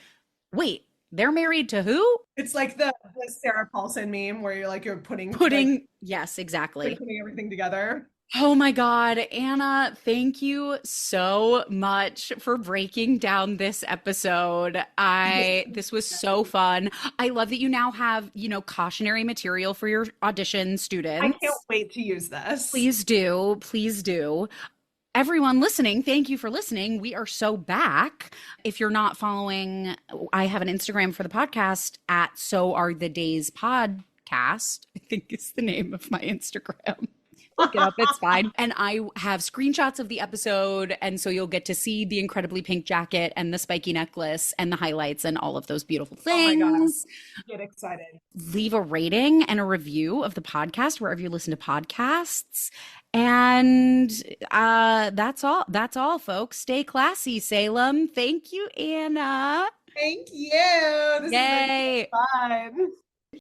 wait, they're married to who? It's like the Sarah Paulson meme where you're like you're Putting, yes, exactly. putting everything together. Oh my God, Anna, thank you so much for breaking down this episode. This was so fun. I love that you now have, cautionary material for your audition I students. can't wait to use this. Please do. Please do. Everyone listening, thank you for listening. We are so back. If you're not following, I have an Instagram for the podcast at So Are the Days Podcast, I think is the name of my Instagram. Look it up, it's fine. And I have screenshots of the episode. And so you'll get to see the incredibly pink jacket and the spiky necklace and the highlights and all of those beautiful things. Oh my God. Get excited. Leave a rating and a review of the podcast wherever you listen to podcasts. And that's all. That's all, folks. Stay classy, Salem. Thank you, Anna. Thank you. This Yay. has been fun.